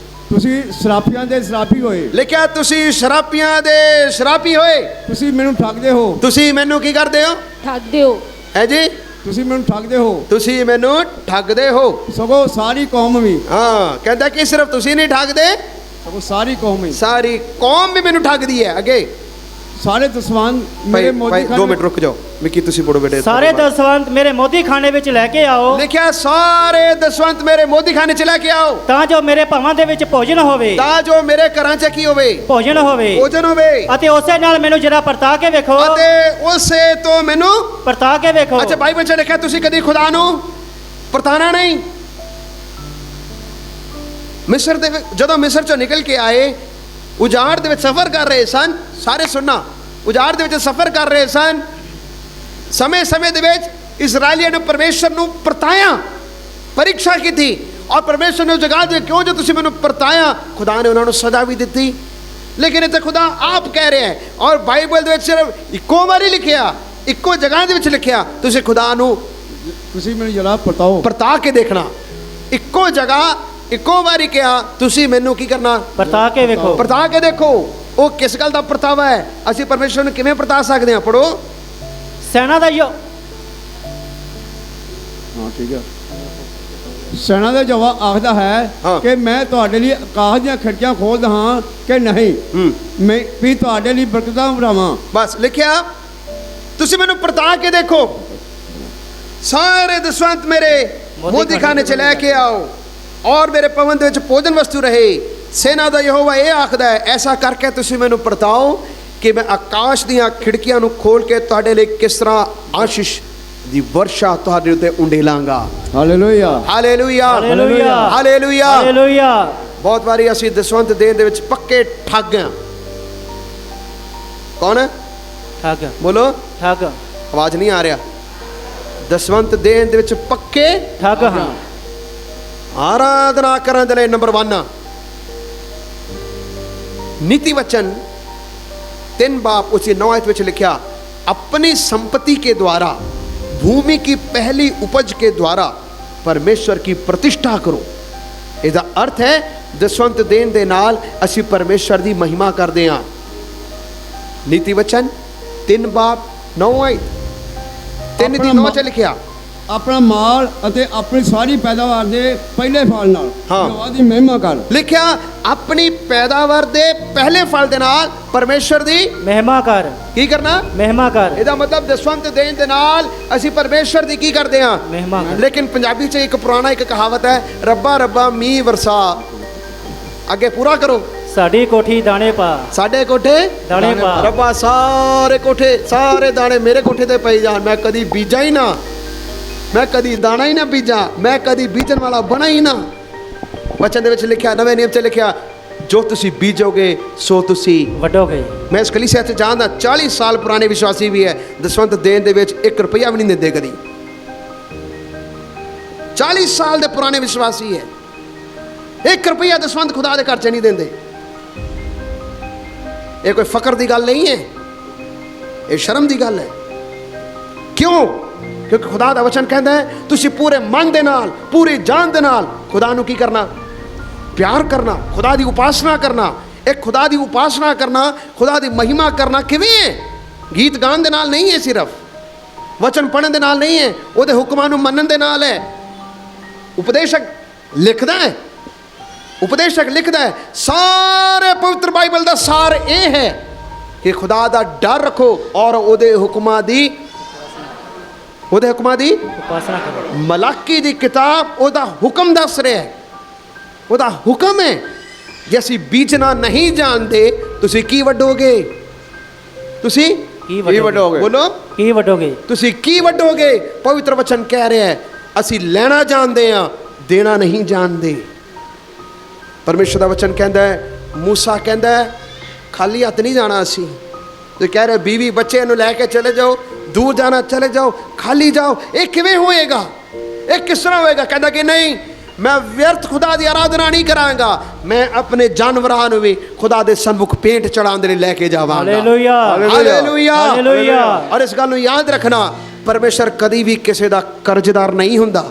ਤੁਸੀਂ ਸ਼ਰਾਬੀਆਂ ਦੇ ਸ਼ਰਾਬੀ ਹੋਏ, ਲਿਖਿਆ ਤੁਸੀਂ ਸ਼ਰਾਬੀਆਂ ਦੇ ਸ਼ਰਾਬੀ ਹੋਏ, ਤੁਸੀਂ ਮੈਨੂੰ ਠੱਗਦੇ ਹੋ, ਤੁਸੀਂ ਮੈਨੂੰ ਕੀ ਕਰਦੇ ਹੋ? ठग दो। ਹੈ ਜੀ, ਤੁਸੀਂ ਮੈਨੂੰ ਠੱਗਦੇ ਹੋ, ਤੁਸੀਂ ਮੈਨੂੰ ਠੱਗਦੇ ਹੋ। ਸਗੋਂ ਸਾਰੀ ਕੌਮ ਵੀ, ਹਾਂ, ਕਹਿੰਦਾ ਕਿ ਸਿਰਫ ਤੁਸੀਂ ਨਹੀਂ ਠੱਗਦੇ, ਸਗੋਂ ਸਾਰੀ ਕੌਮ ਵੀ, ਸਾਰੀ ਕੌਮ ਵੀ ਮੈਨੂੰ ਠੱਗਦੀ ਹੈ। ਅੱਗੇ ਸਾਰੇ ਦਸਵੰਧ ਮੇਰੇ ਭਾਈ ਮੋਦੀ 2 ਮਿੰਟ ਰੁਕ ਜਾਓ। ਮਿੱਕੀ ਤੁਸੀਂ ਪੜੋ ਬੇਟੇ। ਸਾਰੇ ਦਸਵੰਤ ਮੇਰੇ ਮੋਦੀ ਖਾਨੇ ਵਿੱਚ ਲੈ ਕੇ ਆਓ, ਲਿਖਿਆ ਸਾਰੇ ਦਸਵੰਤ ਮੇਰੇ ਮੋਦੀ ਖਾਨੇ ਚ ਲੈ ਕੇ ਆਓ, ਤਾਂ ਜੋ ਮੇਰੇ ਭਾਵਾਂ ਦੇ ਵਿੱਚ ਭੋਜਨ ਹੋਵੇ, ਤਾਂ ਜੋ ਮੇਰੇ ਘਰਾਂ ਚ ਕੀ ਹੋਵੇ? ਭੋਜਨ ਹੋਵੇ, ਭੋਜਨ ਹੋਵੇ। ਅਤੇ ਉਸੇ ਨਾਲ ਮੈਨੂੰ ਜਰਾ ਪਰਤਾ ਕੇ ਵੇਖੋ, ਅਤੇ ਉਸੇ ਤੋਂ ਮੈਨੂੰ ਪਰਤਾ ਕੇ ਵੇਖੋ। ਅੱਛਾ, ਬਾਈਬਲ ਚ ਲਿਖਿਆ ਤੁਸੀਂ ਕਦੀ ਖੁਦਾ ਨੂੰ ਪਰਤਾਣਾ ਨਹੀਂ। ਮਿਸਰ ਦੇ ਜਦੋਂ ਮਿਸਰ ਚੋਂ ਨਿਕਲ ਕੇ ਆਏ, ਉਜਾੜ ਦੇ ਵਿੱਚ ਸਫ਼ਰ ਕਰ ਰਹੇ ਸਨ। ਸਾਰੇ ਸੁਣਨਾ, ਉਜਾੜ ਦੇ ਵਿੱਚ ਸਫ਼ਰ ਕਰ ਰਹੇ ਸਨ। ਸਮੇਂ ਦੇ ਵਿੱਚ ਇਜ਼ਰਾਈਲੀਆਂ ਨੇ ਪਰਮੇਸ਼ਰ ਨੂੰ ਪਰਤਾਇਆ, ਪਰੀਖਿਆ ਕੀਤੀ, ਔਰ ਪਰਮੇਸ਼ਰ ਨੇ ਜਗਾ ਦੇ ਕਿਉਂ ਜੋ ਤੁਸੀਂ ਮੈਨੂੰ ਪਰਤਾਇਆ, ਖੁਦਾ ਨੇ ਉਹਨਾਂ ਨੂੰ ਸਜ਼ਾ ਵੀ ਦਿੱਤੀ। ਲੇਕਿਨ ਇੱਥੇ ਖੁਦਾ ਆਪ ਕਹਿ ਰਿਹਾ ਹੈ, ਔਰ ਬਾਈਬਲ ਦੇ ਵਿੱਚ ਸਿਰਫ ਇੱਕੋ ਵਾਰੀ ਲਿਖਿਆ, ਇੱਕੋ ਜਗ੍ਹਾ ਦੇ ਵਿੱਚ ਲਿਖਿਆ, ਤੁਸੀਂ ਖੁਦਾ ਨੂੰ ਤੁਸੀਂ ਮੈਨੂੰ ਜਰਾ ਪਰਤਾਓ। ਪਰਤਾ ਕੇ ਦੇਖਣਾ। ਇੱਕੋ ਜਗ੍ਹਾ ਇੱਕੋ ਵਾਰੀ ਕਿਹਾ, ਤੁਸੀਂ ਮੈਨੂੰ ਕੀ ਕਰਨਾ? ਪਰਤਾ ਕੇ ਵੇਖੋ। ਪਰਤਾ ਕੇ ਦੇਖੋ। ਉਹ ਕਿਸ ਗੱਲ ਦਾ ਪਰਤਾਵਾ ਹੈ? ਅਸੀਂ ਪਰਮੇਸ਼ਰ ਨੂੰ ਕਿਵੇਂ ਪਰਤਾ ਸਕਦੇ ਹਾਂ? ਪੜੋ। ਸੈਨਾ ਦਾ ਹਾਂ ਠੀਕ ਹੈ। ਸੈਨਾ ਦਾ ਜਵਾਬ ਆਖਦਾ ਹੈ ਹਾਂ। ਕਿ ਮੈਂ ਤੁਹਾਡੇ ਲਈ ਆਕਾਸ਼ ਦੀਆਂ ਖਿੜਕੀਆਂ ਖੋਲਦਾ ਹਾਂ ਕਿ ਨਹੀਂ, ਮੈਂ ਵੀ ਤੁਹਾਡੇ ਲਈ ਬਰਕਤਾਂ ਵਰਾਵਾਂ। ਬਸ ਲਿਖਿਆ, ਤੁਸੀਂ ਮੈਨੂੰ ਪਰਤਾ ਕੇ ਦੇਖੋ। ਸਾਰੇ ਦਸਵੰਤ ਮੇਰੇ ਮੋਦੀ ਖਾਨੇ ਚ ਲੈ ਕੇ ਆਓ, ਔਰ ਮੇਰੇ ਭਵਨ ਦੇ ਵਿੱਚ ਭੋਜਨ ਵਸਤੂ ਰਹੇ। ਸੈਨਾ ਦਾ ਯਹੋਵਾ ਇਹ ਆਖਦਾ ਹੈ, ਐਸਾ ਕਰਕੇ ਤੁਸੀਂ ਮੈਨੂੰ ਪਰਤਾਓ ਕਿ ਮੈਂ ਆਕਾਸ਼ ਦੀਆਂ ਖਿੜਕੀਆਂ ਨੂੰ ਖੋਲ ਕੇ ਤੁਹਾਡੇ ਲਈ ਕਿਸ ਤਰ੍ਹਾਂ ਆਸ਼ੀਸ਼ ਦੀ ਵਰਸ਼ਾ ਤੁਹਾਡੇ ਉੱਤੇ ਉੰਡੇਲਾਂਗਾ। Hallelujah, hallelujah, hallelujah, hallelujah. Hallelujah. ਬਹੁਤ ਵਾਰੀ ਅਸੀਂ ਦਸਵੰਤ ਦੇਣ ਦੇ ਵਿੱਚ ਪੱਕੇ ਠੱਗ ਹਾਂ। ਕੌਣ ਹੈ? ਠੱਗ, ਬੋਲੋ, ਠੱਗ, ਆਵਾਜ਼ ਨਹੀਂ ਆ ਰਿਹਾ। ਦਸਵੰਤ ਦੇਣ ਦੇ ਵਿੱਚ ਪੱਕੇ ਠੱਗ ਹਾਂ। ਆਰਾਧਨਾ ਕਰਨ ਦੇ ਲਈ ਨੰਬਰ 1 नीति वचन 3 बाब उसी 9 आयत में लिखा, अपनी संपत्ति के द्वारा भूमि की पहली उपज के द्वारा परमेश्वर की प्रतिष्ठा करो। इसका अर्थ है दसवंत देन दे नाल असी परमेश्वर की महिमा करते हैं। नीति वचन 3 बाब 9 आयत 3 ਦੀ 9 ਚ ਲਿਖਿਆ, ਆਪਣਾ ਮਾਲ ਅਤੇ ਆਪਣੀ ਸਾਰੀ ਪੈਦਾਵਾਰ ਦੇ ਪਹਿਲੇ ਫਲ ਨਾਲ ਹਾਂ। ਯਹੋਵਾ ਦੀ ਮਹਿਮਾ ਕਰ। ਲਿਖਿਆ ਆਪਣੀ ਪੈਦਾਵਾਰ ਦੇ ਪਹਿਲੇ ਫਲ ਦੇ ਨਾਲ ਪਰਮੇਸ਼ਰ ਦੀ ਮਹਿਮਾ ਕਰ, ਕੀ ਕਰਨਾ? ਮਹਿਮਾ ਕਰ, ਇਹਦਾ ਮਤਲਬ ਦਸਵੰਤ ਦੇਣ ਦੇ ਨਾਲ ਅਸੀਂ ਪਰਮੇਸ਼ਰ ਦੀ ਕੀ ਕਰਦੇ ਹਾਂ? ਮਹਿਮਾ ਕਰ। ਲੇਕਿਨ ਪੰਜਾਬੀ 'ਚ ਇੱਕ ਪੁਰਾਣਾ ਇੱਕ ਕਹਾਵਤ ਹੈ, ਰੱਬਾ ਰੱਬਾ ਮੀਂਹ ਵਰਸਾ। ਅੱਗੇ ਪੂਰਾ ਕਰੋ। ਸਾਡੀ ਕੋਠੀ ਦਾਣੇ ਪਾ, ਸਾਡੇ ਕੋਠੇ ਦਾਣੇ ਪਾ। ਰੱਬਾ ਸਾਰੇ ਕੋਠੇ ਸਾਰੇ ਦਾਣੇ ਮੇਰੇ ਕੋਠੇ ਤੇ ਪਈ ਜਾਣ, ਮੈਂ ਕਦੀ ਬੀਜਾਂ ਹੀ ਨਾ, ਮੈਂ ਕਦੀ ਦਾਣਾ ਹੀ ਨਾ ਬੀਜਾਂ, ਮੈਂ ਕਦੀ ਬੀਜਣ ਵਾਲਾ ਬਣਾ ਹੀ ਨਾ। ਵਚਨ ਦੇ ਵਿੱਚ ਲਿਖਿਆ, ਨਵੇਂ ਨਿਯਮ 'ਚ ਲਿਖਿਆ, ਜੋ ਤੁਸੀਂ ਬੀਜੋਗੇ ਸੋ ਤੁਸੀਂ ਵੱਢੋਗੇ। ਮੈਂ ਇਸ ਕਲੀਸਿਆ 'ਚ ਜਾਣਦਾ 40 ਸਾਲ ਪੁਰਾਣੇ ਵਿਸ਼ਵਾਸੀ ਵੀ ਹੈ, ਦਸਵੰਤ ਦੇਣ ਦੇ ਵਿੱਚ 1 ਰੁਪਈਆ ਵੀ ਨਹੀਂ ਦਿੰਦੇ ਕਦੀ। 40 ਸਾਲ ਦੇ ਪੁਰਾਣੇ ਵਿਸ਼ਵਾਸੀ ਹੈ, 1 ਰੁਪਈਆ ਦਸਵੰਤ ਖੁਦਾ ਦੇ ਘਰ 'ਚ ਨਹੀਂ ਦਿੰਦੇ। ਇਹ ਕੋਈ ਫਕਰ ਦੀ ਗੱਲ ਨਹੀਂ ਹੈ, ਇਹ ਸ਼ਰਮ ਦੀ ਗੱਲ ਹੈ। ਕਿਉਂ? ਕਿਉਂਕਿ ਖੁਦਾ ਦਾ ਵਚਨ ਕਹਿੰਦਾ ਹੈ, ਤੁਸੀਂ ਪੂਰੇ ਮਨ ਦੇ ਨਾਲ, ਪੂਰੀ ਜਾਨ ਦੇ ਨਾਲ ਖੁਦਾ ਨੂੰ ਕੀ ਕਰਨਾ? ਪਿਆਰ ਕਰਨਾ, ਖੁਦਾ ਦੀ ਉਪਾਸਨਾ ਕਰਨਾ। ਇਹ ਖੁਦਾ ਦੀ ਉਪਾਸਨਾ ਕਰਨਾ, ਖੁਦਾ ਦੀ ਮਹਿਮਾ ਕਰਨਾ ਕਿਵੇਂ ਹੈ? ਗੀਤ ਗਾਉਣ ਦੇ ਨਾਲ ਨਹੀਂ ਹੈ, ਸਿਰਫ ਵਚਨ ਪੜ੍ਹਨ ਦੇ ਨਾਲ ਨਹੀਂ ਹੈ, ਉਹਦੇ ਹੁਕਮਾਂ ਨੂੰ ਮੰਨਣ ਦੇ ਨਾਲ ਹੈ। ਉਪਦੇਸ਼ਕ ਲਿਖਦਾ ਹੈ, ਉਪਦੇਸ਼ਕ ਲਿਖਦਾ ਹੈ, ਸਾਰੇ ਪਵਿੱਤਰ ਬਾਈਬਲ ਦਾ ਸਾਰ ਇਹ ਹੈ ਕਿ ਖੁਦਾ ਦਾ ਡਰ ਰੱਖੋ ਔਰ ਉਹਦੇ ਹੁਕਮਾਂ ਦੀ ਉਪਾਸਨਾ ਕਰੋ। ਮਲਾਕੀ ਦੀ ਕਿਤਾਬ ਉਹਦਾ ਹੁਕਮ ਦੱਸ ਰਿਹਾ ਹੈ। ਉਹਦਾ ਹੁਕਮ ਹੈ। ਜੇ ਅਸੀਂ ਬੀਜਣਾ ਨਹੀਂ ਜਾਣਦੇ ਤੁਸੀਂ ਕੀ ਵੱਢੋਗੇ? ਤੁਸੀਂ ਕੀ ਕੀ ਵੱਡੋਗੇ? ਬੋਲੋ, ਕੀ ਵੱਡੋਗੇ? ਤੁਸੀਂ ਕੀ ਵੱਢੋਗੇ? ਪਵਿੱਤਰ ਵਚਨ ਕਹਿ ਰਿਹਾ ਹੈ ਅਸੀਂ ਲੈਣਾ ਜਾਣਦੇ ਹਾਂ, ਦੇਣਾ ਨਹੀਂ ਜਾਣਦੇ। ਪਰਮੇਸ਼ਰ ਦਾ ਵਚਨ ਕਹਿੰਦਾ ਹੈ, ਮੂਸਾ ਕਹਿੰਦਾ ਹੈ ਖਾਲੀ ਹੱਥ ਨਹੀਂ ਜਾਣਾ ਅਸੀਂ। ਤੇ ਕਹਿ ਰਿਹਾ ਬੀਵੀ ਬੱਚੇ ਨੂੰ ਲੈ ਕੇ ਚਲੇ ਜਾਓ, ਦੂਰ ਜਾਣਾ ਚਲੇ ਜਾਓ, ਖਾਲੀ ਜਾਓ। ਇਹ ਕਿਵੇਂ ਹੋਏਗਾ? ਇਹ ਕਿਸ ਤਰ੍ਹਾਂ ਹੋਏਗਾ? ਕਹਿੰਦਾ ਕਿ ਨਹੀਂ, ਮੈਂ ਵਿਅਰਥ ਖੁਦਾ ਦੀ ਆਰਾਧਨਾ ਨਹੀਂ ਕਰਾਂਗਾ, ਮੈਂ ਆਪਣੇ ਜਾਨਵਰਾਂ ਨੂੰ ਵੀ ਖੁਦਾ ਦੇ ਸਨਮੁਖ ਭੇਂਟ ਚੜਾਉਣ ਦੇ ਲਈ ਲੈ ਕੇ ਜਾਵਾਂਗਾ। Hallelujah, hallelujah, hallelujah. ਔਰ ਇਸ ਗੱਲ ਨੂੰ ਯਾਦ ਰੱਖਣਾ, ਪਰਮੇਸ਼ਰ ਕਦੀ ਵੀ ਕਿਸੇ ਦਾ ਕਰਜ਼ਦਾਰ ਨਹੀਂ ਹੁੰਦਾ।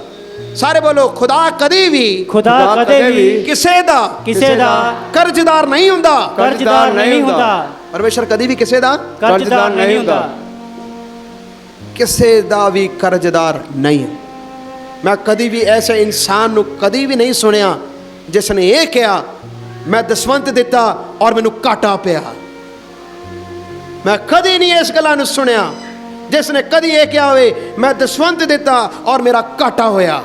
ਸਾਰੇ ਬੋਲੋ, ਖੁਦਾ ਕਦੀ ਵੀ ਖੁਦਾ ਕਦੇ ਵੀ ਕਿਸੇ ਦਾ ਕਿਸੇ ਦਾ ਕਰਜ਼ਦਾਰ ਨਹੀਂ ਹੁੰਦਾ। ਕਰਜ਼ਦਾਰ ਨਹੀਂ ਹੁੰਦਾ। ਪਰਮੇਸ਼ਰ ਕਦੀ ਵੀ ਕਿਸੇ ਦਾ ਕਰਜ਼ਦਾਰ ਨਹੀਂ ਹੁੰਦਾ। ਕਿਸੇ ਦਾ ਵੀ ਕਰਜ਼ਦਾਰ ਨਹੀਂ। ਮੈਂ ਕਦੀ ਵੀ ਐਸੇ ਇਨਸਾਨ ਨੂੰ ਕਦੀ ਵੀ ਨਹੀਂ ਸੁਣਿਆ ਜਿਸ ਨੇ ਇਹ ਕਿਹਾ ਮੈਂ ਦਸਵੰਤ ਦਿੱਤਾ ਔਰ ਮੈਨੂੰ ਘਾਟਾ ਪਿਆ। ਮੈਂ ਕਦੀ ਨਹੀਂ ਇਸ ਗੱਲਾਂ ਨੂੰ ਸੁਣਿਆ ਜਿਸ ਨੇ ਕਦੀ ਇਹ ਕਿਹਾ ਹੋਵੇ ਮੈਂ ਦਸਵੰਤ ਦਿੱਤਾ ਔਰ ਮੇਰਾ ਘਾਟਾ ਹੋਇਆ।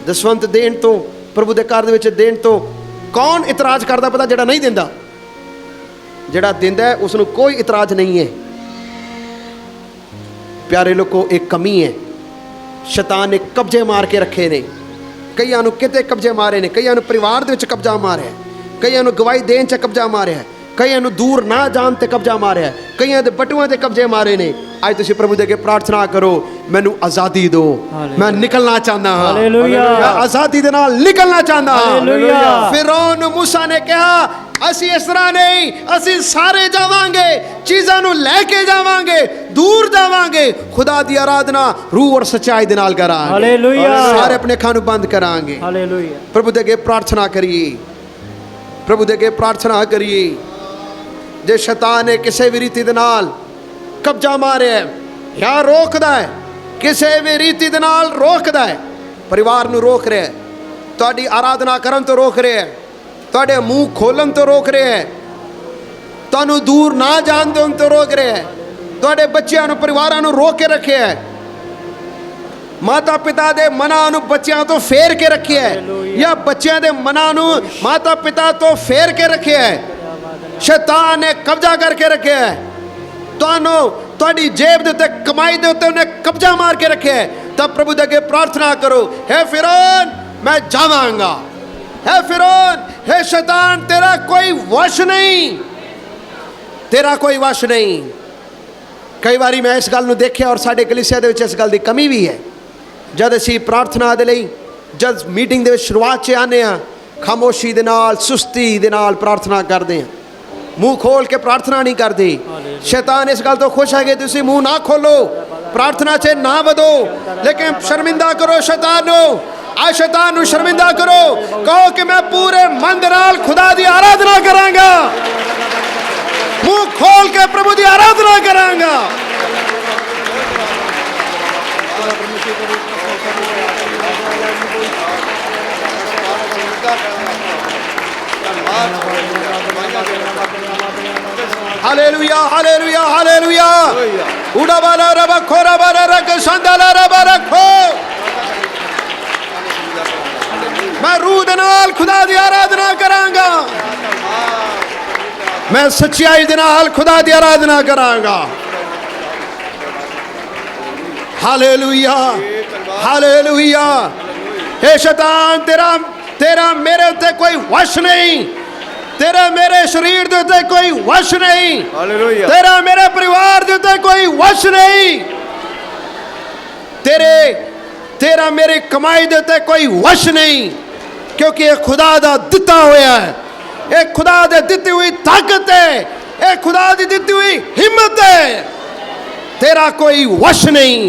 ਦਸਵੰਤ ਦੇਣ ਤੋਂ, ਪ੍ਰਭੂ ਦੇ ਘਰ ਦੇ ਵਿੱਚ ਦੇਣ ਤੋਂ ਕੌਣ ਇਤਰਾਜ਼ ਕਰਦਾ? ਪਤਾ, ਜਿਹੜਾ ਨਹੀਂ ਦਿੰਦਾ। ਜਿਹੜਾ ਦਿੰਦਾ ਹੈ ਉਸ ਨੂੰ ਕੋਈ ਇਤਰਾਜ਼ ਨਹੀਂ ਹੈ। ਪਿਆਰੇ ਲੋਕੋ, ਇੱਕ ਕਮੀ ਹੈ। ਸ਼ੈਤਾਨ ਨੇ ਕਬਜ਼ੇ ਮਾਰ ਕੇ ਰੱਖੇ ਨੇ। ਕਈਆਂ ਨੂੰ ਕਿਤੇ ਕਬਜ਼ੇ ਮਾਰੇ ਨੇ, ਕਈਆਂ ਨੂੰ ਪਰਿਵਾਰ ਦੇ ਵਿੱਚ ਕਬਜ਼ਾ ਮਾਰਿਆ, ਕਈਆਂ ਨੂੰ ਗਵਾਹੀ ਦੇਣ 'ਚ ਕਬਜ਼ਾ ਮਾਰਿਆ, ਕਈਆਂ ਨੂੰ ਦੂਰ ਨਾ ਜਾਣ ਤੇ ਕਬਜ਼ਾ ਮਾਰਿਆ, ਕਈਆਂ ਦੇ ਬਟੂਆਂ ਤੇ ਕਬਜ਼ੇ ਮਾਰੇ ਨੇ। ਅੱਜ ਤੁਸੀਂ ਪ੍ਰਭੂ ਦੇ ਅੱਗੇ ਪ੍ਰਾਰਥਨਾ ਕਰੋ, ਮੈਨੂੰ ਆਜ਼ਾਦੀ ਦਿਓ, ਮੈਂ ਨਿਕਲਣਾ ਚਾਹੁੰਦਾ ਹਾਂ। ਹਾਲੇਲੂਇਆ। ਮੈਂ ਆਜ਼ਾਦੀ ਦੇ ਨਾਲ ਨਿਕਲਣਾ ਚਾਹੁੰਦਾ ਹਾਂ। ਹਾਲੇਲੂਇਆ। ਫਿਰੌਨ ਨੂੰ ਮੂਸਾ ਨੇ ਕਿਹਾ ਅਸੀਂ ਇਸ ਤਰ੍ਹਾਂ ਨਹੀਂ, ਅਸੀਂ ਸਾਰੇ ਜਾਵਾਂਗੇ, ਚੀਜ਼ਾਂ ਨੂੰ ਲੈ ਕੇ ਜਾਵਾਂਗੇ, ਦੂਰ ਜਾਵਾਂਗੇ, ਖੁਦਾ ਦੀ ਆਰਾਧਨਾ ਰੂਹ ਔਰ ਸੱਚਾਈ ਦੇ ਨਾਲ ਕਰਾਂਗੇ। ਹਾਲੇਲੂਇਆ। ਸਾਰੇ ਆਪਣੇ ਅੱਖਾਂ ਨੂੰ ਬੰਦ ਕਰਾਂਗੇ। ਹਾਲੇਲੂਇਆ। ਪ੍ਰਭੂ ਦੇ ਅੱਗੇ ਪ੍ਰਾਰਥਨਾ ਕਰੀਏ, ਪ੍ਰਭੂ ਦੇ ਅੱਗੇ ਪ੍ਰਾਰਥਨਾ ਕਰੀਏ। ਜੇ ਸ਼ੈਤਾਨ ਨੇ ਕਿਸੇ ਵੀ ਰੀਤੀ ਦੇ ਨਾਲ ਕਬਜ਼ਾ ਮਾਰਿਆ ਜਾਂ ਰੋਕਦਾ ਹੈ, ਕਿਸੇ ਵੀ ਰੀਤੀ ਦੇ ਨਾਲ ਰੋਕਦਾ ਹੈ, ਪਰਿਵਾਰ ਨੂੰ ਰੋਕ ਰਿਹਾ ਹੈ, ਤੁਹਾਡੀ ਆਰਾਧਨਾ ਕਰਨ ਤੋਂ ਰੋਕ ਰਿਹਾ ਹੈ, ਤੁਹਾਡੇ ਮੂੰਹ ਖੋਲਣ ਤੋਂ ਰੋਕ ਰਿਹਾ ਹੈ, ਤੁਹਾਨੂੰ ਦੂਰ ਨਾ ਜਾਣ ਦੇਣ ਤੋਂ ਰੋਕ ਰਿਹਾ ਹੈ, ਤੁਹਾਡੇ ਬੱਚਿਆਂ ਨੂੰ, ਪਰਿਵਾਰਾਂ ਨੂੰ ਰੋਕ ਕੇ ਰੱਖਿਆ ਹੈ, ਮਾਤਾ ਪਿਤਾ ਦੇ ਮਨਾਂ ਨੂੰ ਬੱਚਿਆਂ ਤੋਂ ਫੇਰ ਕੇ ਰੱਖਿਆ ਹੈ, ਜਾਂ ਬੱਚਿਆਂ ਦੇ ਮਨਾਂ ਨੂੰ ਮਾਤਾ ਪਿਤਾ ਤੋਂ ਫੇਰ ਕੇ ਰੱਖਿਆ ਹੈ। ਸ਼ੈਤਾਨ ਨੇ ਕਬਜ਼ਾ ਕਰਕੇ ਰੱਖਿਆ ਹੈ। ਤੁਹਾਨੂੰ, ਤੁਹਾਡੀ ਜੇਬ ਦੇ ਉੱਤੇ, ਕਮਾਈ ਦੇ ਉੱਤੇ ਉਹਨੇ ਕਬਜ਼ਾ ਮਾਰ ਕੇ ਰੱਖਿਆ ਹੈ। ਤਾਂ ਪ੍ਰਭੂ ਦੇ ਅੱਗੇ ਪ੍ਰਾਰਥਨਾ ਕਰੋ, ਹੈ ਫਿਰੌਨ ਮੈਂ ਜਾਵਾਂਗਾ, ਹੈ ਫਿਰੌਨ, ਹੈ ਸ਼ੈਤਾਨ ਤੇਰਾ ਕੋਈ ਵਸ਼ ਨਹੀਂ, ਤੇਰਾ ਕੋਈ ਵਸ਼ ਨਹੀਂ। ਕਈ ਵਾਰੀ ਮੈਂ ਇਸ ਗੱਲ ਨੂੰ ਦੇਖਿਆ ਔਰ ਸਾਡੇ ਕਲੀਸਿਆ ਦੇ ਵਿੱਚ ਇਸ ਗੱਲ ਦੀ ਕਮੀ ਵੀ ਹੈ। ਜਦ ਅਸੀਂ ਪ੍ਰਾਰਥਨਾ ਦੇ ਲਈ, ਜਦ ਮੀਟਿੰਗ ਦੇ ਵਿੱਚ ਸ਼ੁਰੂਆਤ 'ਚ ਆਉਂਦੇ ਹਾਂ, ਖਾਮੋਸ਼ੀ ਦੇ ਨਾਲ, ਸੁਸਤੀ ਦੇ ਨਾਲ ਪ੍ਰਾਰਥਨਾ ਕਰਦੇ ਹਾਂ, ਮੂੰਹ ਖੋਲ ਕੇ ਪ੍ਰਾਰਥਨਾ ਨਹੀਂ ਕਰਦੇ। ਸ਼ੈਤਾਨ ਇਸ ਗੱਲ ਤੋਂ ਖੁਸ਼ ਹੈ ਕਿ ਤੁਸੀਂ ਮੂੰਹ ਨਾ ਖੋਲੋ, ਪ੍ਰਾਰਥਨਾ 'ਚ ਨਾ ਵਧੋ, ਲੇਕਿਨ ਸ਼ਰਮਿੰਦਾ ਕਰੋ ਸ਼ੈਤਾਨ ਨੂੰ। ਆ ਸ਼ੈਤਾਨ ਨੂੰ ਸ਼ਰਮਿੰਦਾ ਕਰੋ, ਕਹੋ ਕਿ ਮੈਂ ਪੂਰੇ ਮਨ ਦੇ ਨਾਲ ਖੁਦਾ ਦੀ ਆਰਾਧਨਾ ਕਰਾਂਗਾ, ਮੂੰਹ ਖੋਲ ਕੇ ਪ੍ਰਭੂ ਦੀ ਆਰਾਧਨਾ ਕਰਾਂਗਾ। Hallelujah, hallelujah, hallelujah. उड़ा वाला रबा खोरा वाला रख संदाला रबा रखो। मैं रूह दे नाल खुदा दी आराधना करांगा, मैं सच्चाई दे नाल खुदा दी आराधना करांगा। Hallelujah, hallelujah. हे शैतान, तेरा मेरे उत्ते कोई वश नहीं, तेरा मेरे शरीर दे उत्ते कोई वश नहीं, हालेलुया। तेरा मेरे परिवार दे उत्ते कोई वश नहीं, तेरा मेरी कमाई दे उत्ते कोई वश नहीं, क्योंकि ये खुदा दा दिता होया है, ये खुदा दे दिती हुई ताकत है, ये खुदा दी दिती हुई हिम्मत है, तेरा कोई वश नहीं।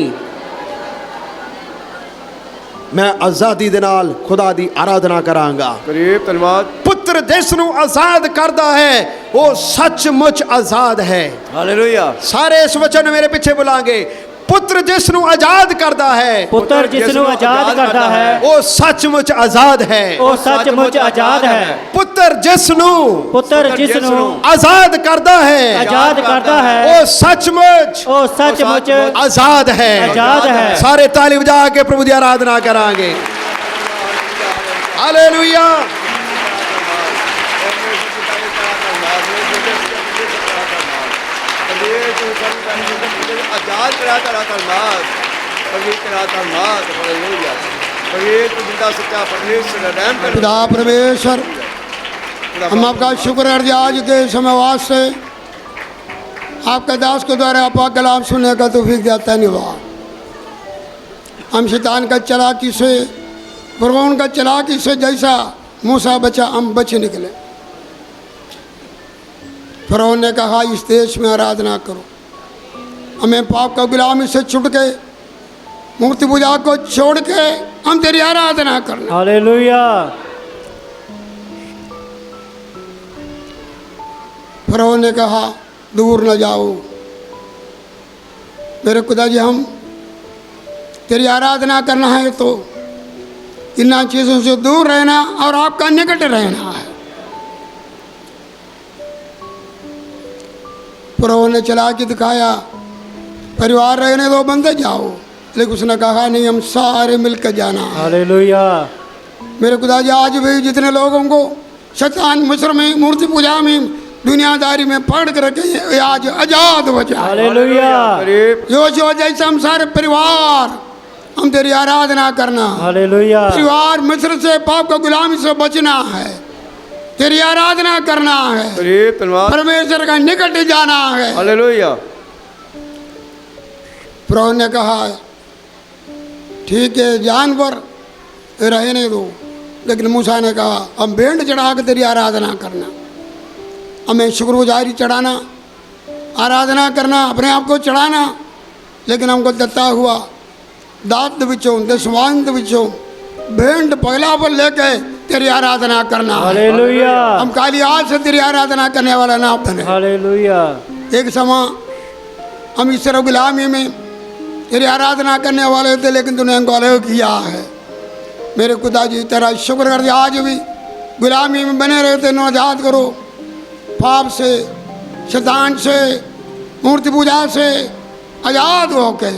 मैं आजादी दे नाल खुदा दी आराधना करांगा। करीब धन्यवाद। पुत्र जिस नूं आजाद करदा है वो सचमुच आजाद है। हालेलुया। सारे इस वचन में मेरे पीछे बुलाएंगे। पुत्र जिस नूं आजाद करदा है, पुत्र जिस ਨੂੰ ਆਜ਼ਾਦ ਕਰਦਾ ਹੈ वो सचमुच आजाद है। ਉਹ ਸੱਚਮੁੱਚ ਆਜ਼ਾਦ ਹੈ। पुत्र जिस नूं ਪੁੱਤਰ ਜਿਸ ਨੂੰ आजाद करदा है, ਆਜ਼ਾਦ ਕਰਦਾ ਹੈ वो सचमुच ਉਹ ਸੱਚਮੁੱਚ आजाद है। आजाद है। सारे ताली बजा के प्रभु की आराधना करांगे। हालेलुया। आजाद करा तेरा धन्यवाद, पवित्र तेरा धन्यवाद, हालेलुया। पवित्र जिंदा सच्चा परमेश्वर रहम कर। खुदा परमेश्वर, हम आपका शुक्र करते आज के समय वास्ते आपके दास के द्वारा आपका कलाम सुनने का तौफीक देता धन्यवाद। हम शैतान का चालाकी से, फिरौन का चालाकी से जैसा मूसा बचा, हम बचे निकले। फिरौन ने कहा इस देश में आराधना करो, हमें पाप का गुलामी से छुट के, मूर्ति पूजा को छोड़ के हम तेरी आराधना करना। हालेलुया। फिरौन ने कहा दूर न जाओ मेरे खुदा जी, हम तेरी आराधना करना है तो इन चीज़ों से दूर रहना और आपका निकट रहना है। फिरौन ने चला के दिखाया, परिवार रहने दो, बंदे जाओ, लेकिन उसने कहा नहीं, हम सारे मिलकर जाना है। हालेलुया। मेरे खुदा जी, आज भी जितने लोगों को शैतान मिस्र में मूर्ति पूजा में दुनियादारी में पकड़ कर रखे हैं, वे आज आजाद हो जाए। हालेलुया। जो जैसे हम सारे परिवार हम तेरी आराधना करना। हालेलुया। परिवार मिस्र से, पाप का गुलामी से बचना है, तेरी आराधना करना है, परमेश्वर का निकट जाना है। हालेलुया। फिरौन ने कहा ठीक है, जानवर रहने दो, लेकिन मूसा ने कहा हम भेंट चढ़ा के तेरी आराधना करना, हमें शुक्रगुजारी चढ़ाना, आराधना करना, अपने आप को चढ़ाना, लेकिन हमको दत्ता हुआ दात विचों, दसवांत विचों भेंट पगला पर लेके तेरी आराधना करना। हालेलुया। हम खाली आज से तेरी आराधना करने वाला ना बने। हालेलुया। एक समय हम इस तरह गुलामी में तेरी आराधना करने वाले थे, लेकिन तूने हमको अलग किया है। मेरे खुदा जी, तेरा शुक्र कर दिया, आज भी गुलामी में बने रहते न आजाद करो, पाप से, शैतान से, मूर्ति पूजा से आजाद होके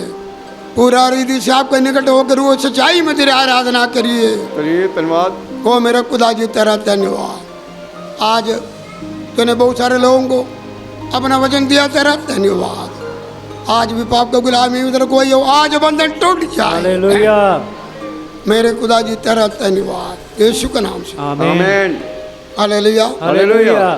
पूरा रीति से आपके निकट होकर वो सच्चाई में तेरी आराधना करिए। धन्यवाद को मेरे खुदा जी, तेरा धन्यवाद। आज तूने बहुत सारे लोगों को अपना वचन दिया, तेरा धन्यवाद। आज भी पाप का गुलामी उधर कोई हो, आज बंधन टूट जाए। हालेलुया। मेरे खुदा जी, तेरा धन्यवाद, यीशु के नाम से आमीन। आमीन। हालेलुया। हालेलुया।